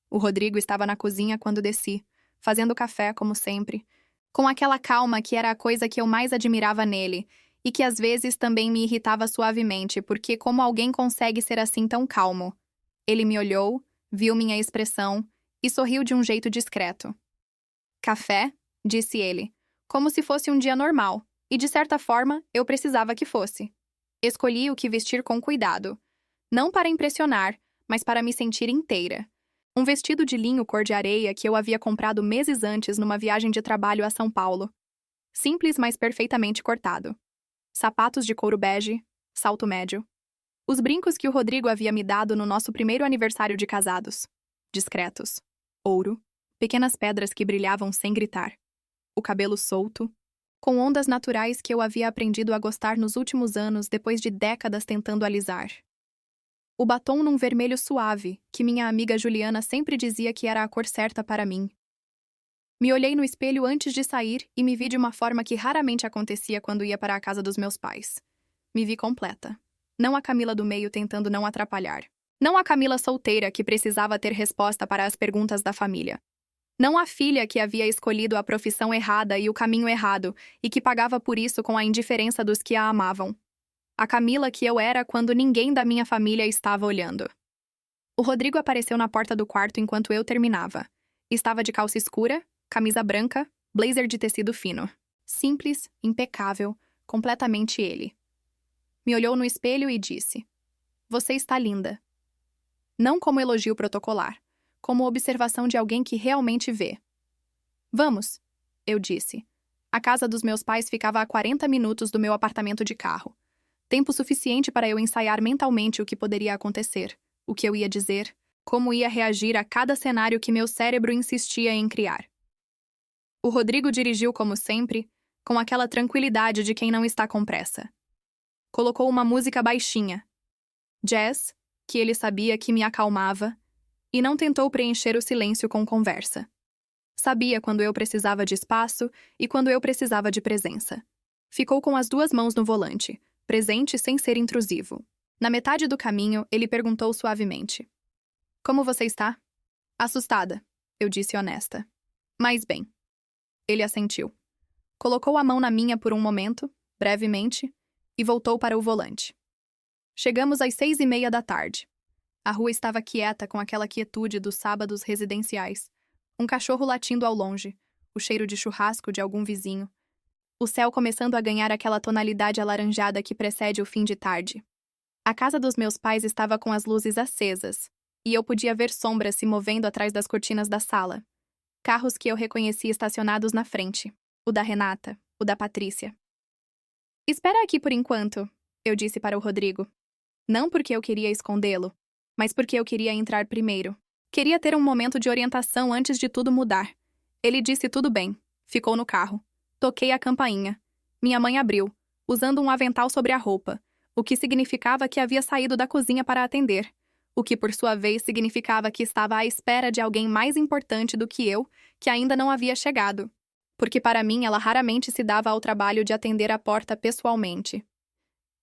O Rodrigo estava na cozinha quando desci, fazendo café como sempre, com aquela calma que era a coisa que eu mais admirava nele, e que às vezes também me irritava suavemente, porque como alguém consegue ser assim tão calmo? Ele me olhou, viu minha expressão e sorriu de um jeito discreto. Café? Disse ele, como se fosse um dia normal, e de certa forma eu precisava que fosse. Escolhi o que vestir com cuidado, não para impressionar, mas para me sentir inteira. Um vestido de linho cor de areia que eu havia comprado meses antes numa viagem de trabalho a São Paulo. Simples, mas perfeitamente cortado. Sapatos de couro bege, salto médio. Os brincos que o Rodrigo havia me dado no nosso primeiro aniversário de casados. Discretos. Ouro. Pequenas pedras que brilhavam sem gritar. O cabelo solto. Com ondas naturais que eu havia aprendido a gostar nos últimos anos depois de décadas tentando alisar. O batom num vermelho suave, que minha amiga Juliana sempre dizia que era a cor certa para mim. Me olhei no espelho antes de sair e me vi de uma forma que raramente acontecia quando ia para a casa dos meus pais. Me vi completa. Não a Camila do meio tentando não atrapalhar. Não a Camila solteira que precisava ter resposta para as perguntas da família. Não a filha que havia escolhido a profissão errada e o caminho errado e que pagava por isso com a indiferença dos que a amavam. A Camila que eu era quando ninguém da minha família estava olhando. O Rodrigo apareceu na porta do quarto enquanto eu terminava. Estava de calça escura, camisa branca, blazer de tecido fino. Simples, impecável, completamente ele. Me olhou no espelho e disse: "Você está linda." Não como elogio protocolar, como observação de alguém que realmente vê. "Vamos," eu disse. A casa dos meus pais ficava a 40 minutos do meu apartamento de carro. Tempo suficiente para eu ensaiar mentalmente o que poderia acontecer, o que eu ia dizer, como ia reagir a cada cenário que meu cérebro insistia em criar. O Rodrigo dirigiu como sempre, com aquela tranquilidade de quem não está com pressa. Colocou uma música baixinha, jazz, que ele sabia que me acalmava, e não tentou preencher o silêncio com conversa. Sabia quando eu precisava de espaço e quando eu precisava de presença. Ficou com as duas mãos no volante, presente sem ser intrusivo. Na metade do caminho, ele perguntou suavemente: Como você está? Assustada, eu disse honesta. Mais bem. Ele assentiu. Colocou a mão na minha por um momento, brevemente, e voltou para o volante. Chegamos às 6:30 da tarde. A rua estava quieta com aquela quietude dos sábados residenciais. Um cachorro latindo ao longe, o cheiro de churrasco de algum vizinho. O céu começando a ganhar aquela tonalidade alaranjada que precede o fim de tarde. A casa dos meus pais estava com as luzes acesas, e eu podia ver sombras se movendo atrás das cortinas da sala. Carros que eu reconheci estacionados na frente. O da Renata, o da Patrícia. Espera aqui por enquanto, eu disse para o Rodrigo. Não porque eu queria escondê-lo, mas porque eu queria entrar primeiro. Queria ter um momento de orientação antes de tudo mudar. Ele disse tudo bem. Ficou no carro. Toquei a campainha. Minha mãe abriu, usando um avental sobre a roupa, o que significava que havia saído da cozinha para atender, o que por sua vez significava que estava à espera de alguém mais importante do que eu, que ainda não havia chegado. Porque para mim ela raramente se dava ao trabalho de atender a porta pessoalmente.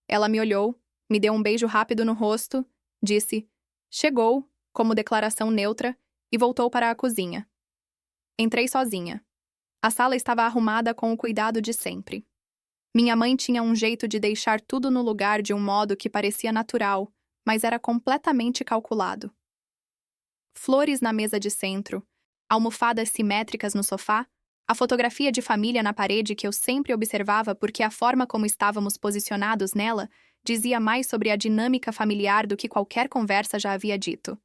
Ela me olhou, me deu um beijo rápido no rosto, disse "Chegou", como declaração neutra, e voltou para a cozinha. Entrei sozinha. A sala estava arrumada com o cuidado de sempre. Minha mãe tinha um jeito de deixar tudo no lugar de um modo que parecia natural, mas era completamente calculado. Flores na mesa de centro, almofadas simétricas no sofá, a fotografia de família na parede que eu sempre observava porque a forma como estávamos posicionados nela dizia mais sobre a dinâmica familiar do que qualquer conversa já havia dito.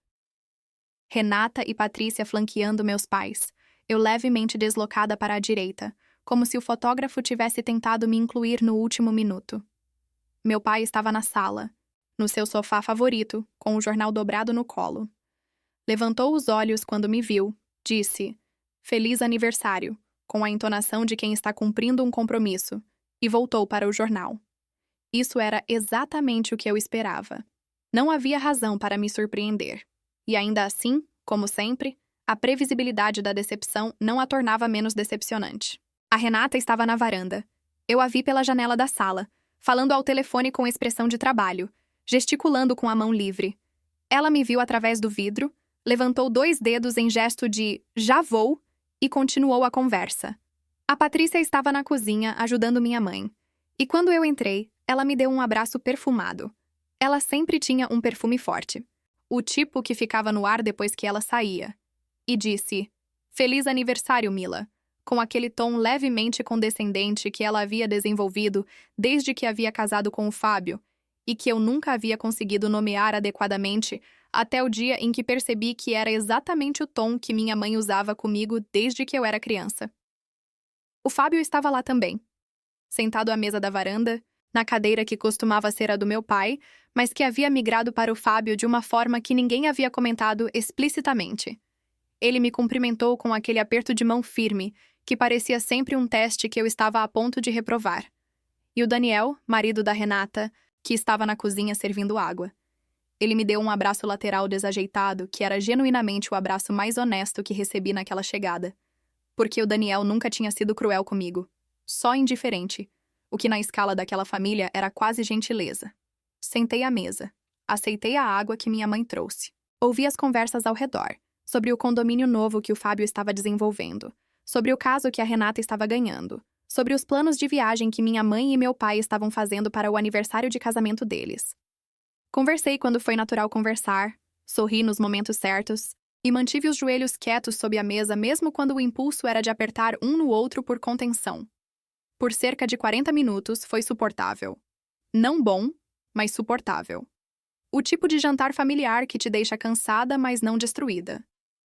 Renata e Patrícia flanqueando meus pais, eu levemente deslocada para a direita, como se o fotógrafo tivesse tentado me incluir no último minuto. Meu pai estava na sala, no seu sofá favorito, com o jornal dobrado no colo. Levantou os olhos quando me viu, disse "Feliz aniversário", com a entonação de quem está cumprindo um compromisso, e voltou para o jornal. Isso era exatamente o que eu esperava. Não havia razão para me surpreender. E ainda assim, como sempre, a previsibilidade da decepção não a tornava menos decepcionante. A Renata estava na varanda. Eu a vi pela janela da sala, falando ao telefone com expressão de trabalho, gesticulando com a mão livre. Ela me viu através do vidro, levantou 2 dedos em gesto de "já vou" e continuou a conversa. A Patrícia estava na cozinha ajudando minha mãe. E quando eu entrei, ela me deu um abraço perfumado. Ela sempre tinha um perfume forte. O tipo que ficava no ar depois que ela saía. E disse "Feliz aniversário, Mila", com aquele tom levemente condescendente que ela havia desenvolvido desde que havia casado com o Fábio, e que eu nunca havia conseguido nomear adequadamente até o dia em que percebi que era exatamente o tom que minha mãe usava comigo desde que eu era criança. O Fábio estava lá também, sentado à mesa da varanda, na cadeira que costumava ser a do meu pai, mas que havia migrado para o Fábio de uma forma que ninguém havia comentado explicitamente. Ele me cumprimentou com aquele aperto de mão firme, que parecia sempre um teste que eu estava a ponto de reprovar. E o Daniel, marido da Renata, que estava na cozinha servindo água. Ele me deu um abraço lateral desajeitado, que era genuinamente o abraço mais honesto que recebi naquela chegada. Porque o Daniel nunca tinha sido cruel comigo. Só indiferente, o que na escala daquela família era quase gentileza. Sentei à mesa. Aceitei a água que minha mãe trouxe. Ouvi as conversas ao redor, sobre o condomínio novo que o Fábio estava desenvolvendo, sobre o caso que a Renata estava ganhando, sobre os planos de viagem que minha mãe e meu pai estavam fazendo para o aniversário de casamento deles. Conversei quando foi natural conversar, sorri nos momentos certos e mantive os joelhos quietos sob a mesa mesmo quando o impulso era de apertar um no outro por contenção. Por cerca de 40 minutos foi suportável. Não bom, mas suportável. O tipo de jantar familiar que te deixa cansada, mas não destruída.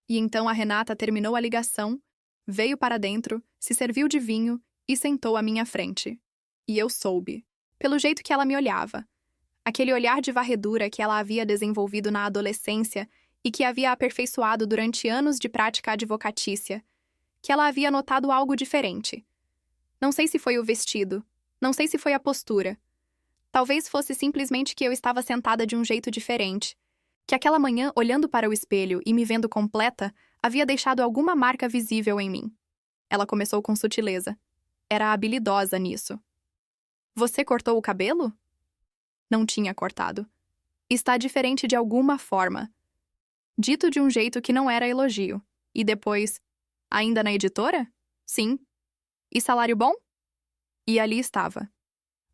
E então a Renata terminou a ligação, veio para dentro, se serviu de vinho e sentou à minha frente. E eu soube, pelo jeito que ela me olhava, aquele olhar de varredura que ela havia desenvolvido na adolescência e que havia aperfeiçoado durante anos de prática advocatícia, que ela havia notado algo diferente. Não sei se foi o vestido, não sei se foi a postura. Talvez fosse simplesmente que eu estava sentada de um jeito diferente, que aquela manhã, olhando para o espelho e me vendo completa, havia deixado alguma marca visível em mim. Ela começou com sutileza. Era habilidosa nisso. Você cortou o cabelo? Não tinha cortado. Está diferente de alguma forma. Dito de um jeito que não era elogio. E depois, ainda na editora? Sim. E salário bom? E ali estava.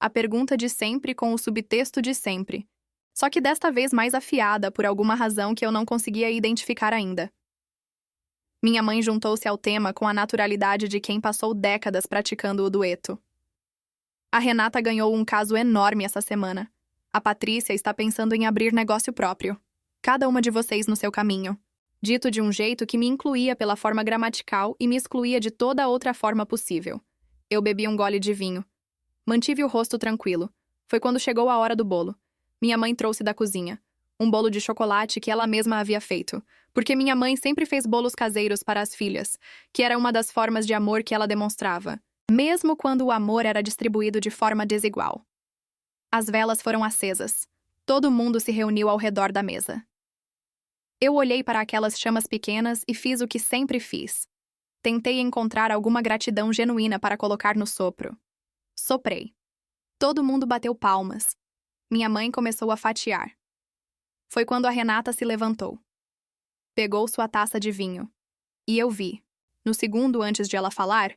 A pergunta de sempre com o subtexto de sempre. Só que desta vez mais afiada por alguma razão que eu não conseguia identificar ainda. Minha mãe juntou-se ao tema com a naturalidade de quem passou décadas praticando o dueto. A Renata ganhou um caso enorme essa semana. A Patrícia está pensando em abrir negócio próprio. Cada uma de vocês no seu caminho. Dito de um jeito que me incluía pela forma gramatical e me excluía de toda outra forma possível. Eu bebi um gole de vinho. Mantive o rosto tranquilo. Foi quando chegou a hora do bolo. Minha mãe trouxe da cozinha. Um bolo de chocolate que ela mesma havia feito. Porque minha mãe sempre fez bolos caseiros para as filhas, que era uma das formas de amor que ela demonstrava, mesmo quando o amor era distribuído de forma desigual. As velas foram acesas. Todo mundo se reuniu ao redor da mesa. Eu olhei para aquelas chamas pequenas e fiz o que sempre fiz. Tentei encontrar alguma gratidão genuína para colocar no sopro. Soprei. Todo mundo bateu palmas. Minha mãe começou a fatiar. Foi quando a Renata se levantou. Pegou sua taça de vinho. E eu vi, no segundo antes de ela falar,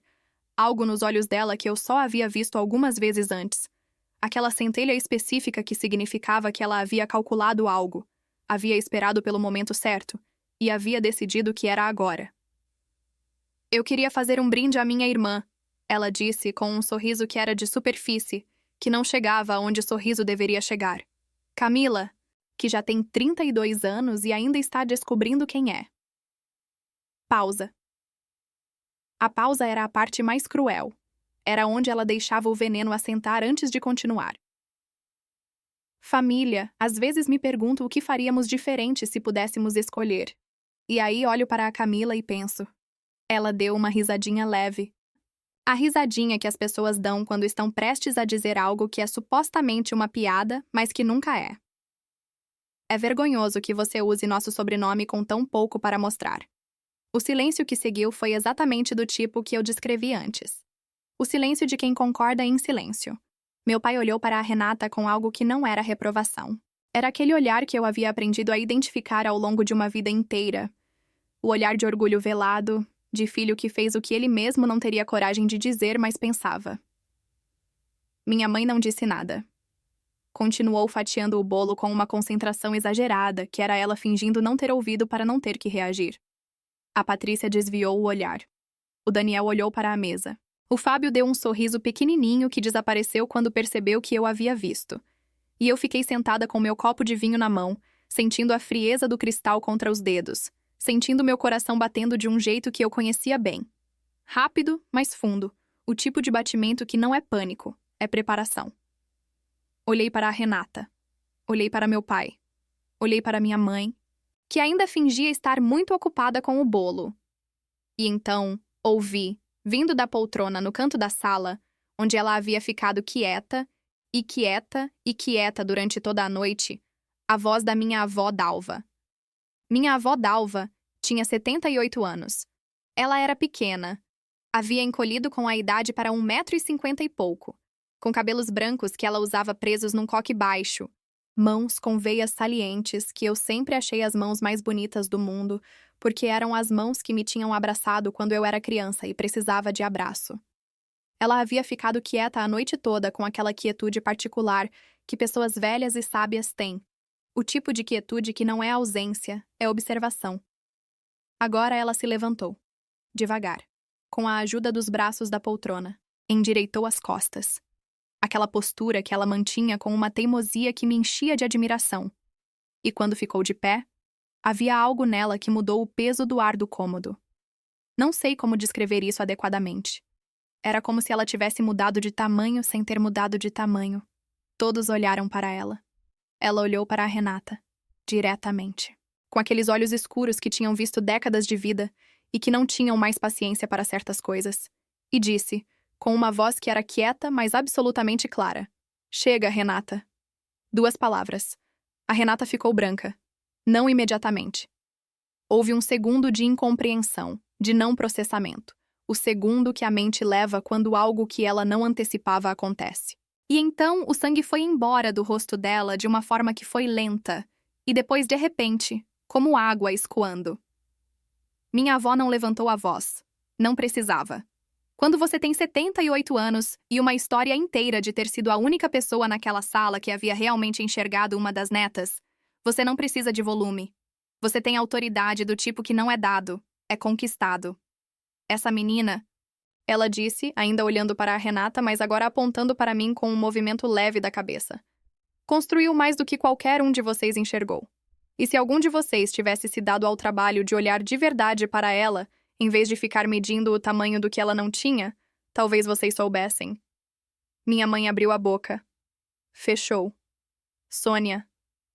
algo nos olhos dela que eu só havia visto algumas vezes antes. Aquela centelha específica que significava que ela havia calculado algo, havia esperado pelo momento certo e havia decidido que era agora. Eu queria fazer um brinde à minha irmã, ela disse com um sorriso que era de superfície, que não chegava aonde o sorriso deveria chegar. Camila, que já tem 32 anos e ainda está descobrindo quem é. Pausa. A pausa era a parte mais cruel. Era onde ela deixava o veneno assentar antes de continuar. Família, às vezes me pergunto o que faríamos diferente se pudéssemos escolher. E aí olho para a Camila e penso. Ela deu uma risadinha leve. A risadinha que as pessoas dão quando estão prestes a dizer algo que é supostamente uma piada, mas que nunca é. É vergonhoso que você use nosso sobrenome com tão pouco para mostrar. O silêncio que seguiu foi exatamente do tipo que eu descrevi antes. O silêncio de quem concorda em silêncio. Meu pai olhou para a Renata com algo que não era reprovação. Era aquele olhar que eu havia aprendido a identificar ao longo de uma vida inteira. O olhar de orgulho velado, de filho que fez o que ele mesmo não teria coragem de dizer, mas pensava. Minha mãe não disse nada. Continuou fatiando o bolo com uma concentração exagerada, que era ela fingindo não ter ouvido para não ter que reagir. A Patrícia desviou o olhar. O Daniel olhou para a mesa. O Fábio deu um sorriso pequenininho que desapareceu quando percebeu que eu havia visto. E eu fiquei sentada com meu copo de vinho na mão, sentindo a frieza do cristal contra os dedos, sentindo meu coração batendo de um jeito que eu conhecia bem. Rápido, mas fundo. O tipo de batimento que não é pânico, é preparação. Olhei para a Renata. Olhei para meu pai. Olhei para minha mãe, que ainda fingia estar muito ocupada com o bolo. E então, ouvi, vindo da poltrona no canto da sala, onde ela havia ficado quieta, e quieta, e quieta durante toda a noite, a voz da minha avó Dalva. Minha avó Dalva tinha 78 anos. Ela era pequena. Havia encolhido com a idade para 1,50 m e pouco, com cabelos brancos que ela usava presos num coque baixo, mãos com veias salientes, que eu sempre achei as mãos mais bonitas do mundo, porque eram as mãos que me tinham abraçado quando eu era criança e precisava de abraço. Ela havia ficado quieta a noite toda com aquela quietude particular que pessoas velhas e sábias têm. O tipo de quietude que não é ausência, é observação. Agora ela se levantou. Devagar. Com a ajuda dos braços da poltrona. Endireitou as costas. Aquela postura que ela mantinha com uma teimosia que me enchia de admiração. E quando ficou de pé, havia algo nela que mudou o peso do ar do cômodo. Não sei como descrever isso adequadamente. Era como se ela tivesse mudado de tamanho sem ter mudado de tamanho. Todos olharam para ela. Ela olhou para a Renata, diretamente, com aqueles olhos escuros que tinham visto décadas de vida e que não tinham mais paciência para certas coisas, e disse, com uma voz que era quieta, mas absolutamente clara: "Chega, Renata." 2 palavras. A Renata ficou branca. Não imediatamente. Houve um segundo de incompreensão, de não processamento. O segundo que a mente leva quando algo que ela não antecipava acontece. E então o sangue foi embora do rosto dela de uma forma que foi lenta, e depois, de repente, como água escoando. Minha avó não levantou a voz. Não precisava. Quando você tem 78 anos e uma história inteira de ter sido a única pessoa naquela sala que havia realmente enxergado uma das netas, você não precisa de volume. Você tem autoridade do tipo que não é dado, é conquistado. Essa menina, ela disse, ainda olhando para a Renata, mas agora apontando para mim com um movimento leve da cabeça. Construiu mais do que qualquer um de vocês enxergou. E se algum de vocês tivesse se dado ao trabalho de olhar de verdade para ela, em vez de ficar medindo o tamanho do que ela não tinha, talvez vocês soubessem. Minha mãe abriu a boca. Fechou. Sônia,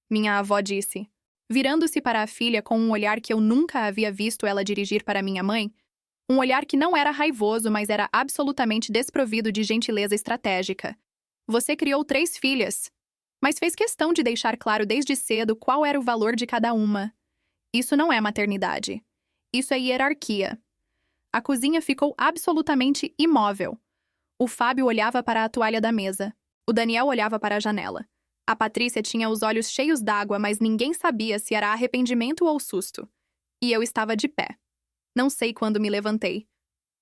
minha avó disse, virando-se para a filha com um olhar que eu nunca havia visto ela dirigir para minha mãe, um olhar que não era raivoso, mas era absolutamente desprovido de gentileza estratégica. Você criou 3 filhas, mas fez questão de deixar claro desde cedo qual era o valor de cada uma. Isso não é maternidade. Isso é hierarquia. A cozinha ficou absolutamente imóvel. O Fábio olhava para a toalha da mesa. O Daniel olhava para a janela. A Patrícia tinha os olhos cheios d'água, mas ninguém sabia se era arrependimento ou susto. E eu estava de pé. Não sei quando me levantei.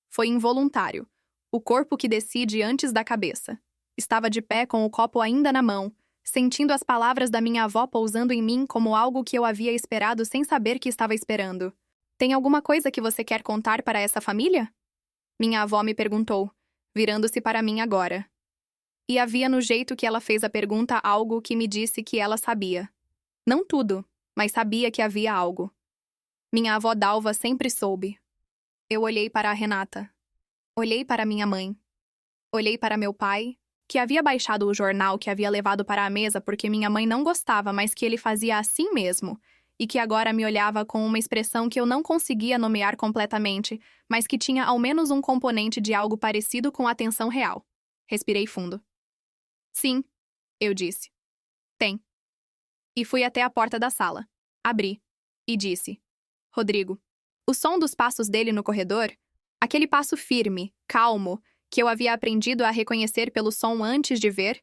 Foi involuntário. O corpo que decide antes da cabeça. Estava de pé com o copo ainda na mão, sentindo as palavras da minha avó pousando em mim como algo que eu havia esperado sem saber que estava esperando. Tem alguma coisa que você quer contar para essa família? Minha avó me perguntou, virando-se para mim agora. E havia no jeito que ela fez a pergunta algo que me disse que ela sabia. Não tudo, mas sabia que havia algo. Minha avó Dalva sempre soube. Eu olhei para a Renata. Olhei para minha mãe. Olhei para meu pai, que havia baixado o jornal que havia levado para a mesa porque minha mãe não gostava, mas que ele fazia assim mesmo, e que agora me olhava com uma expressão que eu não conseguia nomear completamente, mas que tinha ao menos um componente de algo parecido com atenção real. Respirei fundo. Sim, eu disse. Tem. E fui até a porta da sala. Abri. E disse. Rodrigo. O som dos passos dele no corredor, aquele passo firme, calmo, que eu havia aprendido a reconhecer pelo som antes de ver,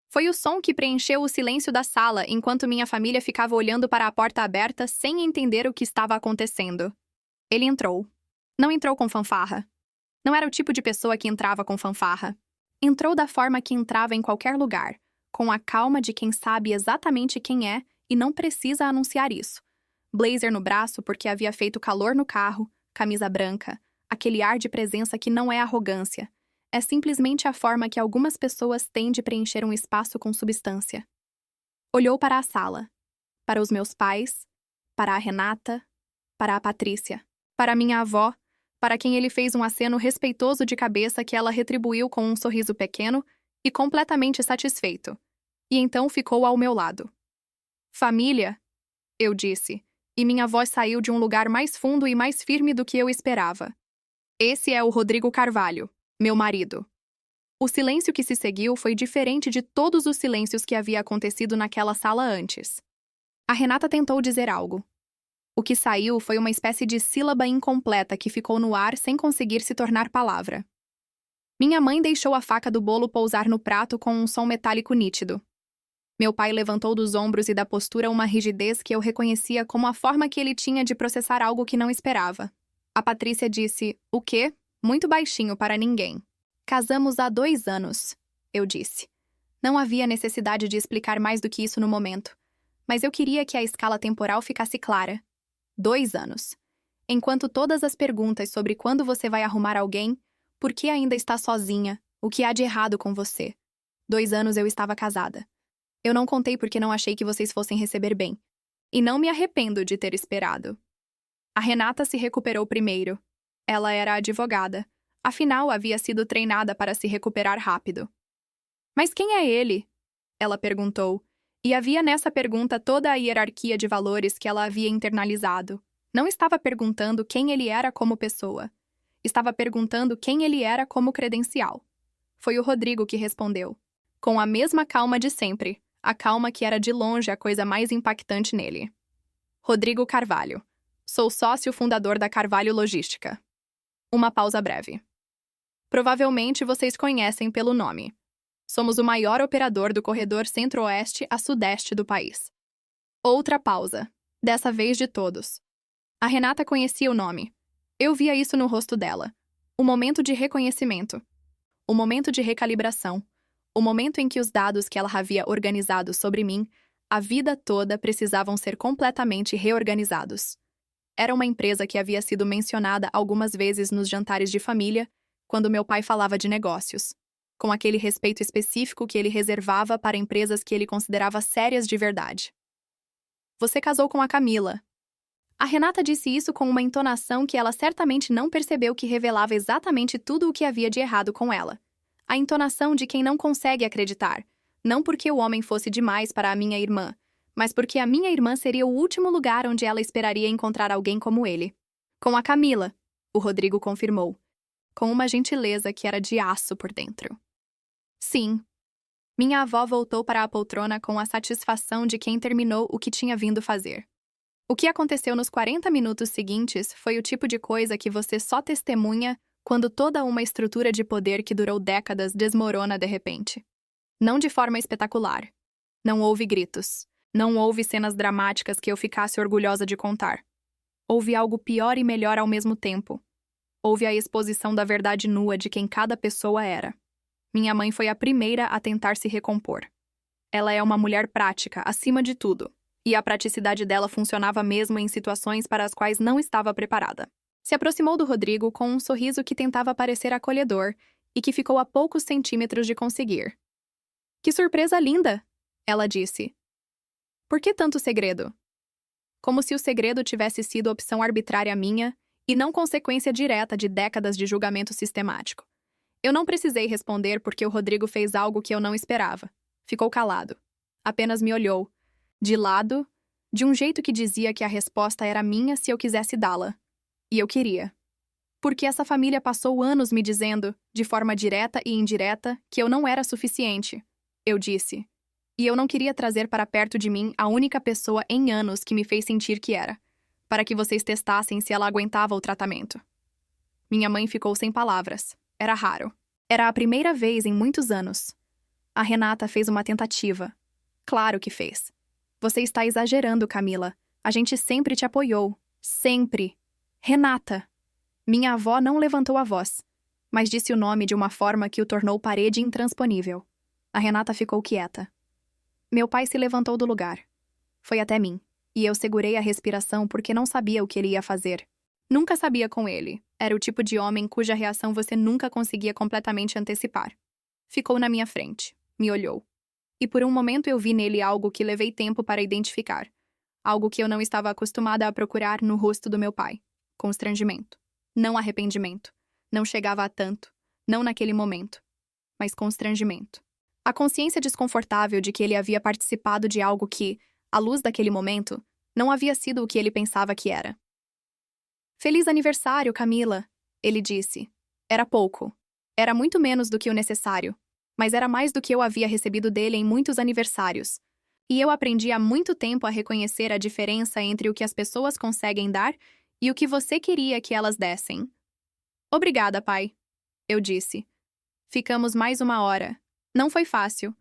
foi o som que preencheu o silêncio da sala enquanto minha família ficava olhando para a porta aberta sem entender o que estava acontecendo. Ele entrou. Não entrou com fanfarra. Não era o tipo de pessoa que entrava com fanfarra. Entrou da forma que entrava em qualquer lugar, com a calma de quem sabe exatamente quem é e não precisa anunciar isso. Blazer no braço porque havia feito calor no carro, camisa branca, aquele ar de presença que não é arrogância. É simplesmente a forma que algumas pessoas têm de preencher um espaço com substância. Olhou para a sala, para os meus pais, para a Renata, para a Patrícia, para minha avó, para quem ele fez um aceno respeitoso de cabeça que ela retribuiu com um sorriso pequeno e completamente satisfeito. E então ficou ao meu lado. Família, eu disse, e minha voz saiu de um lugar mais fundo e mais firme do que eu esperava. Esse é o Rodrigo Carvalho, meu marido. O silêncio que se seguiu foi diferente de todos os silêncios que havia acontecido naquela sala antes. A Renata tentou dizer algo. O que saiu foi uma espécie de sílaba incompleta que ficou no ar sem conseguir se tornar palavra. Minha mãe deixou a faca do bolo pousar no prato com um som metálico nítido. Meu pai levantou dos ombros e da postura uma rigidez que eu reconhecia como a forma que ele tinha de processar algo que não esperava. A Patrícia disse, o quê? Muito baixinho para ninguém. Casamos há 2 anos, eu disse. Não havia necessidade de explicar mais do que isso no momento, mas eu queria que a escala temporal ficasse clara. 2 anos. Enquanto todas as perguntas sobre quando você vai arrumar alguém, por que ainda está sozinha, o que há de errado com você. 2 anos eu estava casada. Eu não contei porque não achei que vocês fossem receber bem. E não me arrependo de ter esperado. A Renata se recuperou primeiro. Ela era advogada. Afinal, havia sido treinada para se recuperar rápido. Mas quem é ele? Ela perguntou. E havia nessa pergunta toda a hierarquia de valores que ela havia internalizado. Não estava perguntando quem ele era como pessoa. Estava perguntando quem ele era como credencial. Foi o Rodrigo que respondeu. Com a mesma calma de sempre. A calma que era de longe a coisa mais impactante nele. Rodrigo Carvalho. Sou sócio fundador da Carvalho Logística. Uma pausa breve. Provavelmente vocês conhecem pelo nome. Somos o maior operador do corredor centro-oeste a sudeste do país. Outra pausa, dessa vez de todos. A Renata conhecia o nome. Eu via isso no rosto dela. O momento de reconhecimento. O momento de recalibração. O momento em que os dados que ela havia organizado sobre mim, a vida toda, precisavam ser completamente reorganizados. Era uma empresa que havia sido mencionada algumas vezes nos jantares de família, quando meu pai falava de negócios, com aquele respeito específico que ele reservava para empresas que ele considerava sérias de verdade. Você casou com a Camila. A Renata disse isso com uma entonação que ela certamente não percebeu, que revelava exatamente tudo o que havia de errado com ela. A entonação de quem não consegue acreditar, não porque o homem fosse demais para a minha irmã, mas porque a minha irmã seria o último lugar onde ela esperaria encontrar alguém como ele. Com a Camila, o Rodrigo confirmou, com uma gentileza que era de aço por dentro. Sim. Minha avó voltou para a poltrona com a satisfação de quem terminou o que tinha vindo fazer. O que aconteceu nos 40 minutos seguintes foi o tipo de coisa que você só testemunha quando toda uma estrutura de poder que durou décadas desmorona de repente. Não de forma espetacular. Não houve gritos. Não houve cenas dramáticas que eu ficasse orgulhosa de contar. Houve algo pior e melhor ao mesmo tempo. Houve a exposição da verdade nua de quem cada pessoa era. Minha mãe foi a primeira a tentar se recompor. Ela é uma mulher prática, acima de tudo, e a praticidade dela funcionava mesmo em situações para as quais não estava preparada. Se aproximou do Rodrigo com um sorriso que tentava parecer acolhedor e que ficou a poucos centímetros de conseguir. Que surpresa linda! Ela disse. Por que tanto segredo? Como se o segredo tivesse sido opção arbitrária minha e não consequência direta de décadas de julgamento sistemático. Eu não precisei responder porque o Rodrigo fez algo que eu não esperava. Ficou calado. Apenas me olhou, de lado, de um jeito que dizia que a resposta era minha se eu quisesse dá-la. E eu queria. Porque essa família passou anos me dizendo, de forma direta e indireta, que eu não era suficiente. Eu disse. E eu não queria trazer para perto de mim a única pessoa em anos que me fez sentir que era, para que vocês testassem se ela aguentava o tratamento. Minha mãe ficou sem palavras. Era raro. Era a primeira vez em muitos anos. A Renata fez uma tentativa. Claro que fez. Você está exagerando, Camila. A gente sempre te apoiou. Sempre. Renata. Minha avó não levantou a voz, mas disse o nome de uma forma que o tornou parede intransponível. A Renata ficou quieta. Meu pai se levantou do lugar. Foi até mim, e eu segurei a respiração porque não sabia o que ele ia fazer. Nunca sabia com ele. Era o tipo de homem cuja reação você nunca conseguia completamente antecipar. Ficou na minha frente, me olhou. E por um momento eu vi nele algo que levei tempo para identificar. Algo que eu não estava acostumada a procurar no rosto do meu pai. Constrangimento. Não arrependimento. Não chegava a tanto. Não naquele momento. Mas constrangimento. A consciência desconfortável de que ele havia participado de algo que, à luz daquele momento, não havia sido o que ele pensava que era. Feliz aniversário, Camila, ele disse. Era pouco. Era muito menos do que o necessário, mas era mais do que eu havia recebido dele em muitos aniversários. E eu aprendi há muito tempo a reconhecer a diferença entre o que as pessoas conseguem dar e o que você queria que elas dessem. Obrigada, pai, eu disse. Ficamos mais uma hora. Não foi fácil.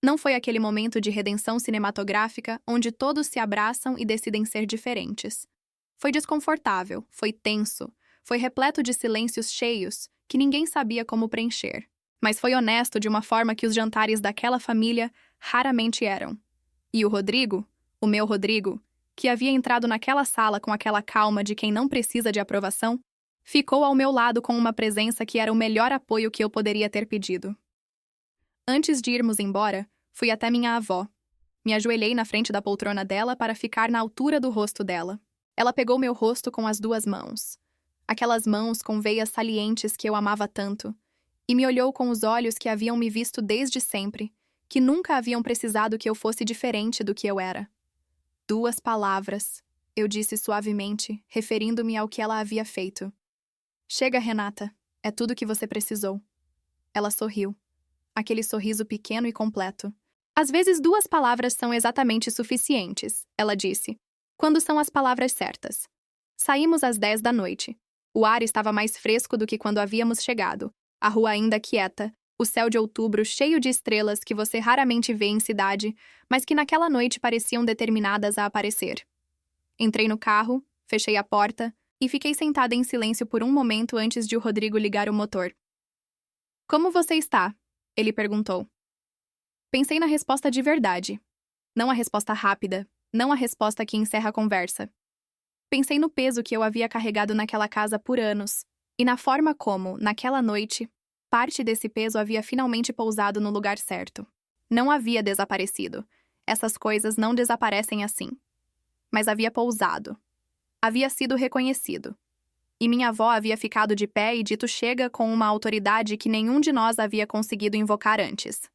Não foi aquele momento de redenção cinematográfica onde todos se abraçam e decidem ser diferentes. Foi desconfortável, foi tenso, foi repleto de silêncios cheios que ninguém sabia como preencher. Mas foi honesto de uma forma que os jantares daquela família raramente eram. E o Rodrigo, o meu Rodrigo, que havia entrado naquela sala com aquela calma de quem não precisa de aprovação, ficou ao meu lado com uma presença que era o melhor apoio que eu poderia ter pedido. Antes de irmos embora, fui até minha avó. Me ajoelhei na frente da poltrona dela para ficar na altura do rosto dela. Ela pegou meu rosto com as duas mãos. Aquelas mãos com veias salientes que eu amava tanto. E me olhou com os olhos que haviam me visto desde sempre, que nunca haviam precisado que eu fosse diferente do que eu era. 2 palavras, eu disse suavemente, referindo-me ao que ela havia feito. Chega, Renata. É tudo que você precisou. Ela sorriu. Aquele sorriso pequeno e completo. Às vezes 2 palavras são exatamente suficientes, ela disse, quando são as palavras certas. Saímos às 10 da noite. O ar estava mais fresco do que quando havíamos chegado, a rua ainda quieta, O céu de outubro cheio de estrelas que você raramente vê em cidade, mas que naquela noite pareciam determinadas a aparecer. Entrei no carro, fechei a porta e fiquei sentada em silêncio por um momento antes de o Rodrigo ligar o motor. Como você está? Ele perguntou. Pensei na resposta de verdade. Não a resposta rápida, não a resposta que encerra a conversa. Pensei no peso que eu havia carregado naquela casa por anos, e na forma como, naquela noite, parte desse peso havia finalmente pousado no lugar certo. Não havia desaparecido. Essas coisas não desaparecem assim. Mas havia pousado. Havia sido reconhecido. E minha avó havia ficado de pé e dito chega com uma autoridade que nenhum de nós havia conseguido invocar antes.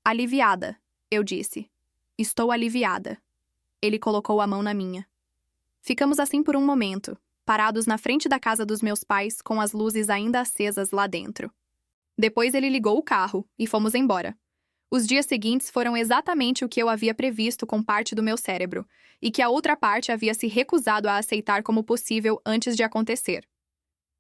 Aliviada, eu disse. Estou aliviada. Ele colocou a mão na minha. Ficamos assim por um momento, parados na frente da casa dos meus pais, com as luzes ainda acesas lá dentro. Depois ele ligou o carro e fomos embora. Os dias seguintes foram exatamente o que eu havia previsto com parte do meu cérebro, e que a outra parte havia se recusado a aceitar como possível antes de acontecer.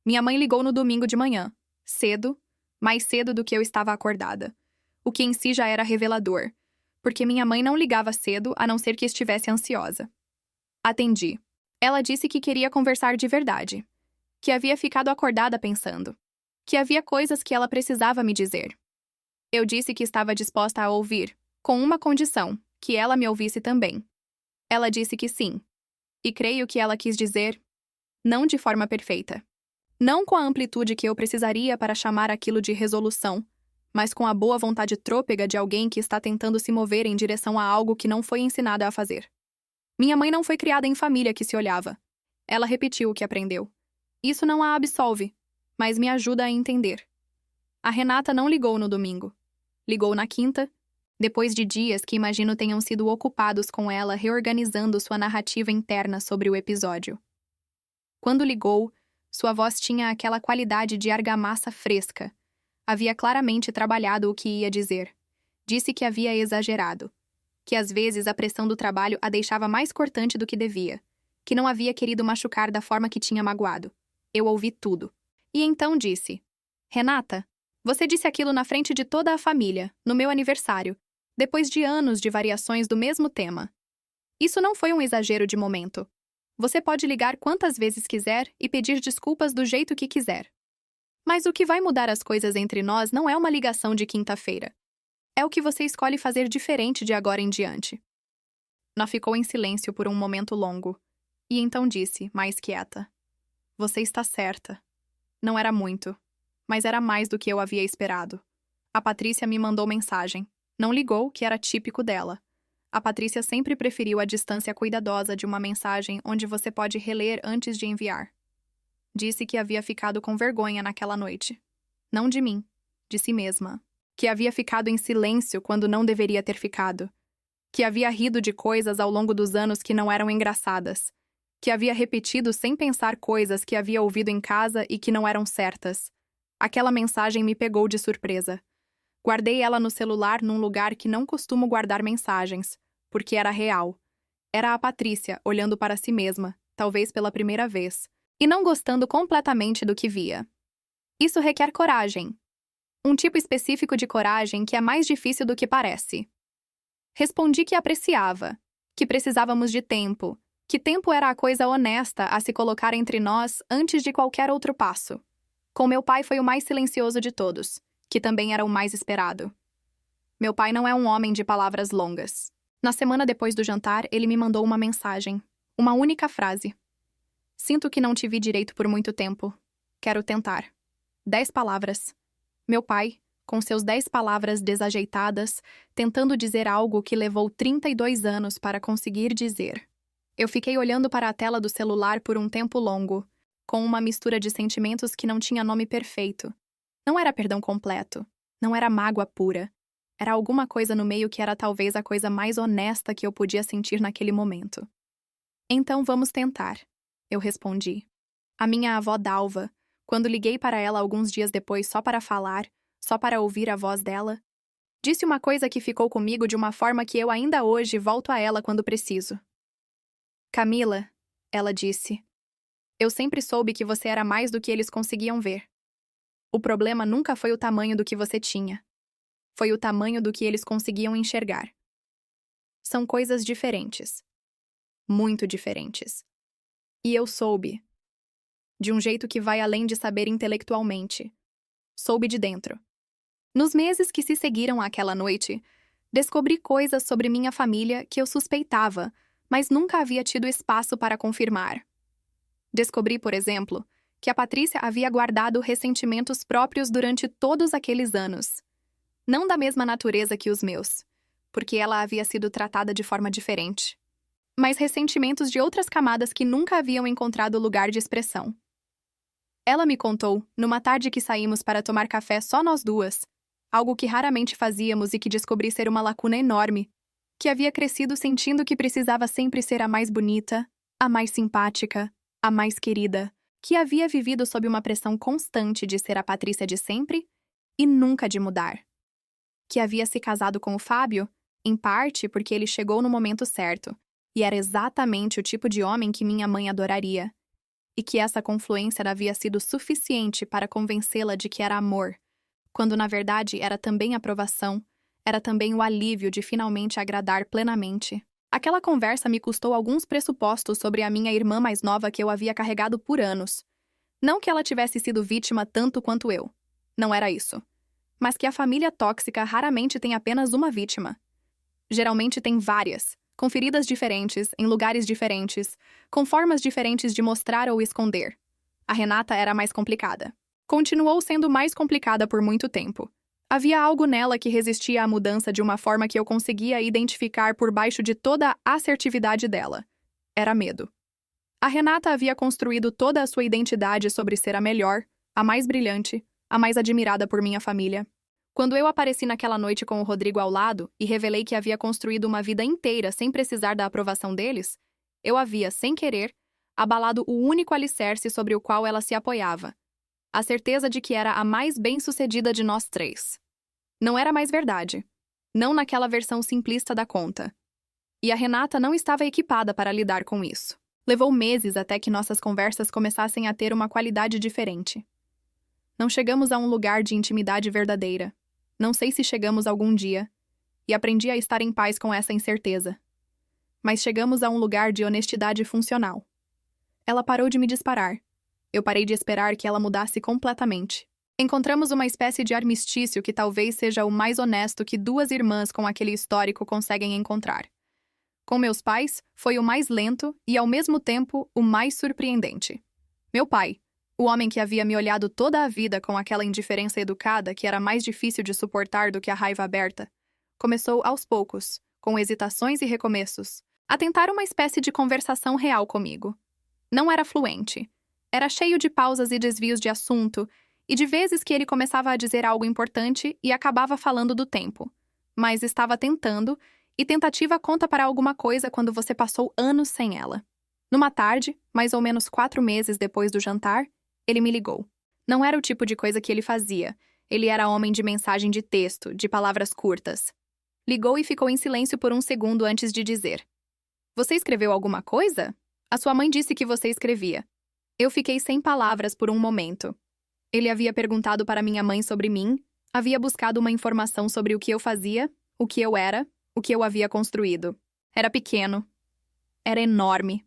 Minha mãe ligou no domingo de manhã, cedo, mais cedo do que eu estava acordada, o que em si já era revelador, porque minha mãe não ligava cedo a não ser que estivesse ansiosa. Atendi. Ela disse que queria conversar de verdade, que havia ficado acordada pensando, que havia coisas que ela precisava me dizer. Eu disse que estava disposta a ouvir, com uma condição, que ela me ouvisse também. Ela disse que sim. E creio que ela quis dizer, não de forma perfeita. Não com a amplitude que eu precisaria para chamar aquilo de resolução, mas com a boa vontade trôpega de alguém que está tentando se mover em direção a algo que não foi ensinada a fazer. Minha mãe não foi criada em família que se olhava. Ela repetiu o que aprendeu. Isso não a absolve, mas me ajuda a entender. A Renata não ligou no domingo. Ligou na quinta, depois de dias que imagino tenham sido ocupados com ela reorganizando sua narrativa interna sobre o episódio. Quando ligou, sua voz tinha aquela qualidade de argamassa fresca. Havia claramente trabalhado o que ia dizer. Disse que havia exagerado. Que às vezes a pressão do trabalho a deixava mais cortante do que devia. Que não havia querido machucar da forma que tinha magoado. Eu ouvi tudo. E então disse: Renata, você disse aquilo na frente de toda a família, no meu aniversário, depois de anos de variações do mesmo tema. Isso não foi um exagero de momento. Você pode ligar quantas vezes quiser e pedir desculpas do jeito que quiser. Mas o que vai mudar as coisas entre nós não é uma ligação de quinta-feira. É o que você escolhe fazer diferente de agora em diante. Ná ficou em silêncio por um momento longo, e então disse, mais quieta: Você está certa. Não era muito, mas era mais do que eu havia esperado. A Patrícia me mandou mensagem. Não ligou, que era típico dela. A Patrícia sempre preferiu a distância cuidadosa de uma mensagem onde você pode reler antes de enviar. Disse que havia ficado com vergonha naquela noite. Não de mim, de si mesma. Que havia ficado em silêncio quando não deveria ter ficado. Que havia rido de coisas ao longo dos anos que não eram engraçadas. Que havia repetido sem pensar coisas que havia ouvido em casa e que não eram certas. Aquela mensagem me pegou de surpresa. Guardei ela no celular num lugar que não costumo guardar mensagens, porque era real. Era a Patrícia olhando para si mesma, talvez pela primeira vez, e não gostando completamente do que via. Isso requer coragem. Um tipo específico de coragem que é mais difícil do que parece. Respondi que apreciava, que precisávamos de tempo, que tempo era a coisa honesta a se colocar entre nós antes de qualquer outro passo. Com meu pai foi o mais silencioso de todos, que também era o mais esperado. Meu pai não é um homem de palavras longas. Na semana depois do jantar, ele me mandou uma mensagem. Uma única frase. Sinto que não te vi direito por muito tempo. Quero tentar. 10 palavras. Meu pai, com seus 10 palavras desajeitadas, tentando dizer algo que levou 32 anos para conseguir dizer. Eu fiquei olhando para a tela do celular por um tempo longo, com uma mistura de sentimentos que não tinha nome perfeito. Não era perdão completo. Não era mágoa pura. Era alguma coisa no meio que era talvez a coisa mais honesta que eu podia sentir naquele momento. Então vamos tentar, eu respondi. A minha avó Dalva, quando liguei para ela alguns dias depois só para falar, só para ouvir a voz dela, disse uma coisa que ficou comigo de uma forma que eu ainda hoje volto a ela quando preciso. Camila, ela disse, eu sempre soube que você era mais do que eles conseguiam ver. O problema nunca foi o tamanho do que você tinha. Foi o tamanho do que eles conseguiam enxergar. São coisas diferentes. Muito diferentes. E eu soube. De um jeito que vai além de saber intelectualmente. Soube de dentro. Nos meses que se seguiram àquela noite, descobri coisas sobre minha família que eu suspeitava, mas nunca havia tido espaço para confirmar. Descobri, por exemplo, que a Patrícia havia guardado ressentimentos próprios durante todos aqueles anos. Não da mesma natureza que os meus, porque ela havia sido tratada de forma diferente, mas ressentimentos de outras camadas que nunca haviam encontrado lugar de expressão. Ela me contou, numa tarde que saímos para tomar café só nós duas, algo que raramente fazíamos e que descobri ser uma lacuna enorme, que havia crescido sentindo que precisava sempre ser a mais bonita, a mais simpática, a mais querida, que havia vivido sob uma pressão constante de ser a Patrícia de sempre e nunca de mudar. Que havia se casado com o Fábio, em parte porque ele chegou no momento certo, e era exatamente o tipo de homem que minha mãe adoraria, e que essa confluência havia sido suficiente para convencê-la de que era amor, quando na verdade era também aprovação, era também o alívio de finalmente agradar plenamente. Aquela conversa me custou alguns pressupostos sobre a minha irmã mais nova que eu havia carregado por anos. Não que ela tivesse sido vítima tanto quanto eu. Não era isso. Mas que a família tóxica raramente tem apenas uma vítima. Geralmente tem várias, com feridas diferentes, em lugares diferentes, com formas diferentes de mostrar ou esconder. A Renata era mais complicada. Continuou sendo mais complicada por muito tempo. Havia algo nela que resistia à mudança de uma forma que eu conseguia identificar por baixo de toda a assertividade dela. Era medo. A Renata havia construído toda a sua identidade sobre ser a melhor, a mais brilhante, a mais admirada por minha família. Quando eu apareci naquela noite com o Rodrigo ao lado e revelei que havia construído uma vida inteira sem precisar da aprovação deles, eu havia, sem querer, abalado o único alicerce sobre o qual ela se apoiava. A certeza de que era a mais bem-sucedida de nós três. Não era mais verdade. Não naquela versão simplista da conta. E a Renata não estava equipada para lidar com isso. Levou meses até que nossas conversas começassem a ter uma qualidade diferente. Não chegamos a um lugar de intimidade verdadeira. Não sei se chegamos algum dia. E aprendi a estar em paz com essa incerteza. Mas chegamos a um lugar de honestidade funcional. Ela parou de me disparar. Eu parei de esperar que ela mudasse completamente. Encontramos uma espécie de armistício que talvez seja o mais honesto que duas irmãs com aquele histórico conseguem encontrar. Com meus pais, foi o mais lento e, ao mesmo tempo, o mais surpreendente. Meu pai, o homem que havia me olhado toda a vida com aquela indiferença educada que era mais difícil de suportar do que a raiva aberta, começou aos poucos, com hesitações e recomeços, a tentar uma espécie de conversação real comigo. Não era fluente. Era cheio de pausas e desvios de assunto, e de vezes que ele começava a dizer algo importante e acabava falando do tempo. Mas estava tentando, e tentativa conta para alguma coisa quando você passou anos sem ela. Numa tarde, mais ou menos 4 meses depois do jantar, ele me ligou. Não era o tipo de coisa que ele fazia. Ele era homem de mensagem de texto, de palavras curtas. Ligou e ficou em silêncio por um segundo antes de dizer: "Você escreveu alguma coisa? A sua mãe disse que você escrevia." Eu fiquei sem palavras por um momento. Ele havia perguntado para minha mãe sobre mim, havia buscado uma informação sobre o que eu fazia, o que eu era, o que eu havia construído. Era pequeno. Era enorme.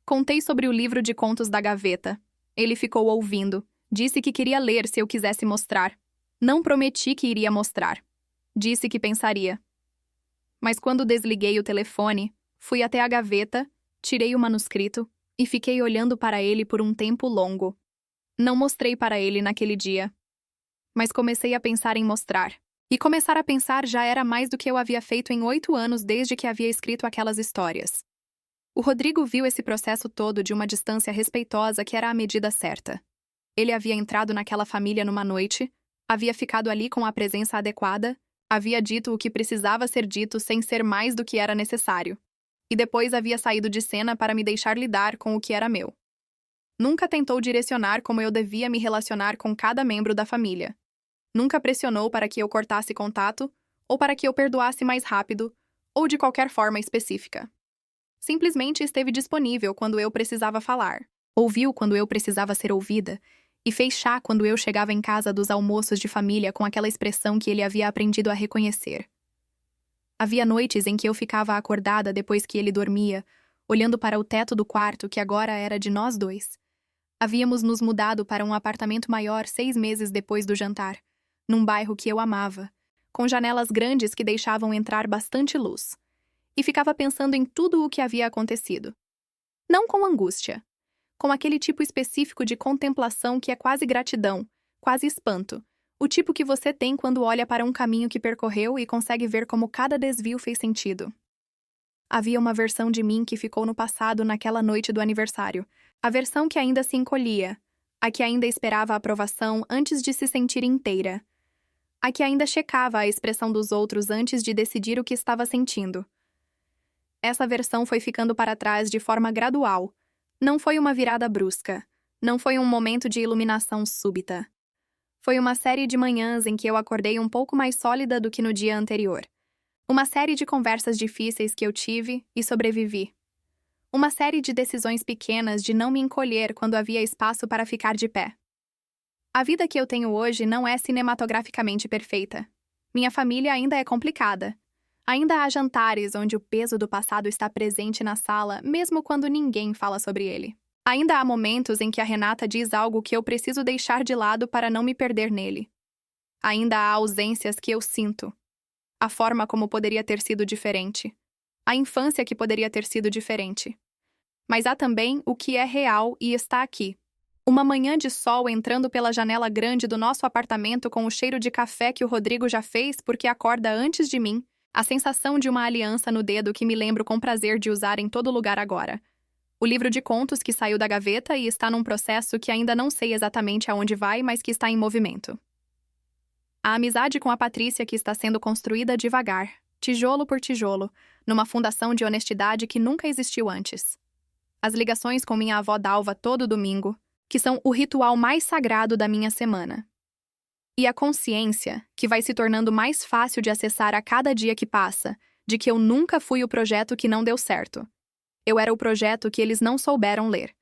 Contei sobre o livro de contos da gaveta. Ele ficou ouvindo. Disse que queria ler se eu quisesse mostrar. Não prometi que iria mostrar. Disse que pensaria. Mas quando desliguei o telefone, fui até a gaveta, tirei o manuscrito e fiquei olhando para ele por um tempo longo. Não mostrei para ele naquele dia. Mas comecei a pensar em mostrar. E começar a pensar já era mais do que eu havia feito em 8 anos desde que havia escrito aquelas histórias. O Rodrigo viu esse processo todo de uma distância respeitosa que era a medida certa. Ele havia entrado naquela família numa noite, havia ficado ali com a presença adequada, havia dito o que precisava ser dito sem ser mais do que era necessário. E depois havia saído de cena para me deixar lidar com o que era meu. Nunca tentou direcionar como eu devia me relacionar com cada membro da família. Nunca pressionou para que eu cortasse contato, ou para que eu perdoasse mais rápido, ou de qualquer forma específica. Simplesmente esteve disponível quando eu precisava falar. Ouviu quando eu precisava ser ouvida, E fez chá quando eu chegava em casa dos almoços de família com aquela expressão que ele havia aprendido a reconhecer. Havia noites em que eu ficava acordada depois que ele dormia, olhando para o teto do quarto que agora era de nós dois. Havíamos nos mudado para um apartamento maior 6 meses depois do jantar, num bairro que eu amava, com janelas grandes que deixavam entrar bastante luz. E ficava pensando em tudo o que havia acontecido. Não com angústia, com aquele tipo específico de contemplação que é quase gratidão, quase espanto, o tipo que você tem quando olha para um caminho que percorreu e consegue ver como cada desvio fez sentido. Havia uma versão de mim que ficou no passado naquela noite do aniversário, a versão que ainda se encolhia, a que ainda esperava a aprovação antes de se sentir inteira, a que ainda checava a expressão dos outros antes de decidir o que estava sentindo. Essa versão foi ficando para trás de forma gradual. Não foi uma virada brusca. Não foi um momento de iluminação súbita. Foi uma série de manhãs em que eu acordei um pouco mais sólida do que no dia anterior. Uma série de conversas difíceis que eu tive e sobrevivi. Uma série de decisões pequenas de não me encolher quando havia espaço para ficar de pé. A vida que eu tenho hoje não é cinematograficamente perfeita. Minha família ainda é complicada. Ainda há jantares onde o peso do passado está presente na sala, mesmo quando ninguém fala sobre ele. Ainda há momentos em que a Renata diz algo que eu preciso deixar de lado para não me perder nele. Ainda há ausências que eu sinto. A forma como poderia ter sido diferente. A infância que poderia ter sido diferente. Mas há também o que é real e está aqui. Uma manhã de sol entrando pela janela grande do nosso apartamento com o cheiro de café que o Rodrigo já fez porque acorda antes de mim, a sensação de uma aliança no dedo que me lembro com prazer de usar em todo lugar agora. O livro de contos que saiu da gaveta e está num processo que ainda não sei exatamente aonde vai, mas que está em movimento. A amizade com a Patrícia que está sendo construída devagar, tijolo por tijolo, numa fundação de honestidade que nunca existiu antes. As ligações com minha avó Dalva todo domingo, que são o ritual mais sagrado da minha semana. E a consciência, que vai se tornando mais fácil de acessar a cada dia que passa, de que eu nunca fui o projeto que não deu certo. Eu era o projeto que eles não souberam ler.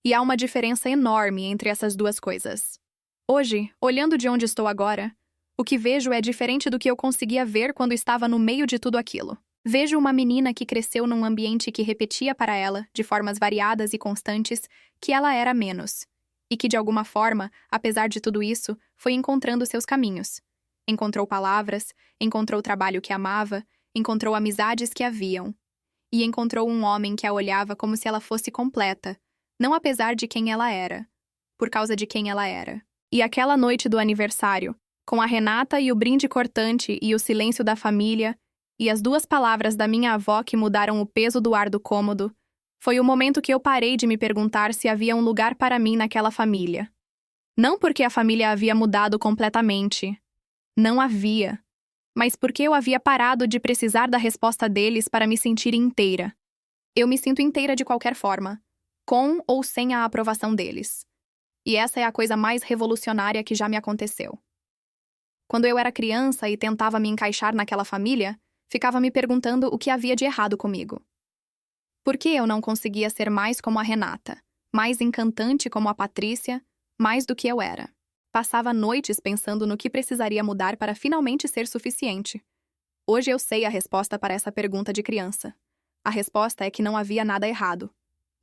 E há uma diferença enorme entre essas duas coisas. Hoje, olhando de onde estou agora, o que vejo é diferente do que eu conseguia ver quando estava no meio de tudo aquilo. Vejo uma menina que cresceu num ambiente que repetia para ela, de formas variadas e constantes, que ela era menos. E que, de alguma forma, apesar de tudo isso, foi encontrando seus caminhos. Encontrou palavras, encontrou o trabalho que amava, encontrou amizades que haviam. E encontrou um homem que a olhava como se ela fosse completa, não apesar de quem ela era, por causa de quem ela era. E aquela noite do aniversário, com a Renata e o brinde cortante e o silêncio da família, e as 2 palavras da minha avó que mudaram o peso do ar do cômodo, foi o momento que eu parei de me perguntar se havia um lugar para mim naquela família. Não porque a família havia mudado completamente. Não havia. Mas porque eu havia parado de precisar da resposta deles para me sentir inteira. Eu me sinto inteira de qualquer forma, com ou sem a aprovação deles. E essa é a coisa mais revolucionária que já me aconteceu. Quando eu era criança e tentava me encaixar naquela família, ficava me perguntando o que havia de errado comigo. Por que eu não conseguia ser mais como a Renata, mais encantante como a Patrícia, mais do que eu era? Passava noites pensando no que precisaria mudar para finalmente ser suficiente. Hoje eu sei a resposta para essa pergunta de criança. A resposta é que não havia nada errado.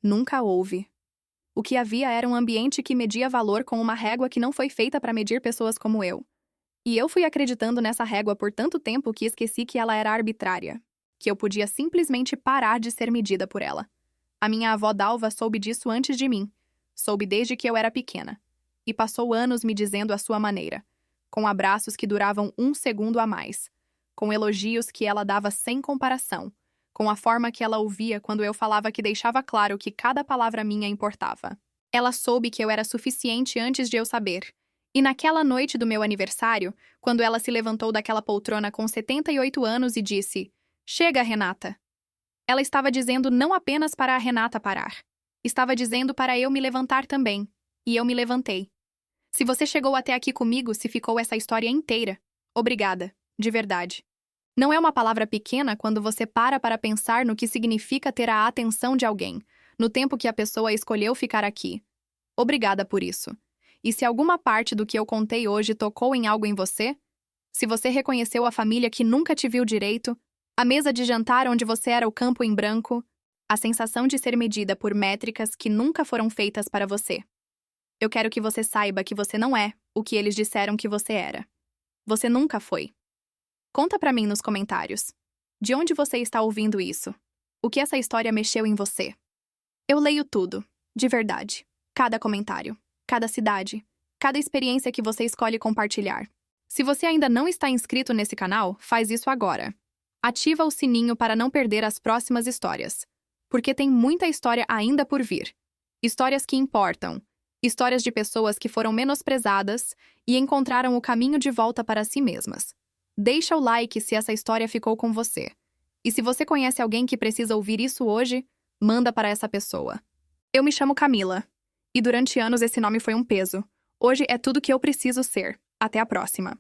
Nunca houve. O que havia era um ambiente que media valor com uma régua que não foi feita para medir pessoas como eu. E eu fui acreditando nessa régua por tanto tempo que esqueci que ela era arbitrária. Que eu podia simplesmente parar de ser medida por ela. A minha avó Dalva soube disso antes de mim. Soube desde que eu era pequena. E passou anos me dizendo à sua maneira, com abraços que duravam 1 segundo a mais, com elogios que ela dava sem comparação, com a forma que ela ouvia quando eu falava que deixava claro que cada palavra minha importava. Ela soube que eu era suficiente antes de eu saber. E naquela noite do meu aniversário, quando ela se levantou daquela poltrona com 78 anos e disse: "Chega, Renata." Ela estava dizendo não apenas para a Renata parar. Estava dizendo para eu me levantar também. E eu me levantei. Se você chegou até aqui comigo, se ficou essa história inteira, obrigada, de verdade. Não é uma palavra pequena quando você para pensar no que significa ter a atenção de alguém, no tempo que a pessoa escolheu ficar aqui. Obrigada por isso. E se alguma parte do que eu contei hoje tocou em algo em você? Se você reconheceu a família que nunca te viu direito, a mesa de jantar onde você era o campo em branco, a sensação de ser medida por métricas que nunca foram feitas para você. Eu quero que você saiba que você não é o que eles disseram que você era. Você nunca foi. Conta pra mim nos comentários. De onde você está ouvindo isso? O que essa história mexeu em você? Eu leio tudo, de verdade. Cada comentário, cada cidade, cada experiência que você escolhe compartilhar. Se você ainda não está inscrito nesse canal, faz isso agora. Ativa o sininho para não perder as próximas histórias. Porque tem muita história ainda por vir. Histórias que importam. Histórias de pessoas que foram menosprezadas e encontraram o caminho de volta para si mesmas. Deixa o like se essa história ficou com você. E se você conhece alguém que precisa ouvir isso hoje, manda para essa pessoa. Eu me chamo Camila. E durante anos esse nome foi um peso. Hoje é tudo que eu preciso ser. Até a próxima.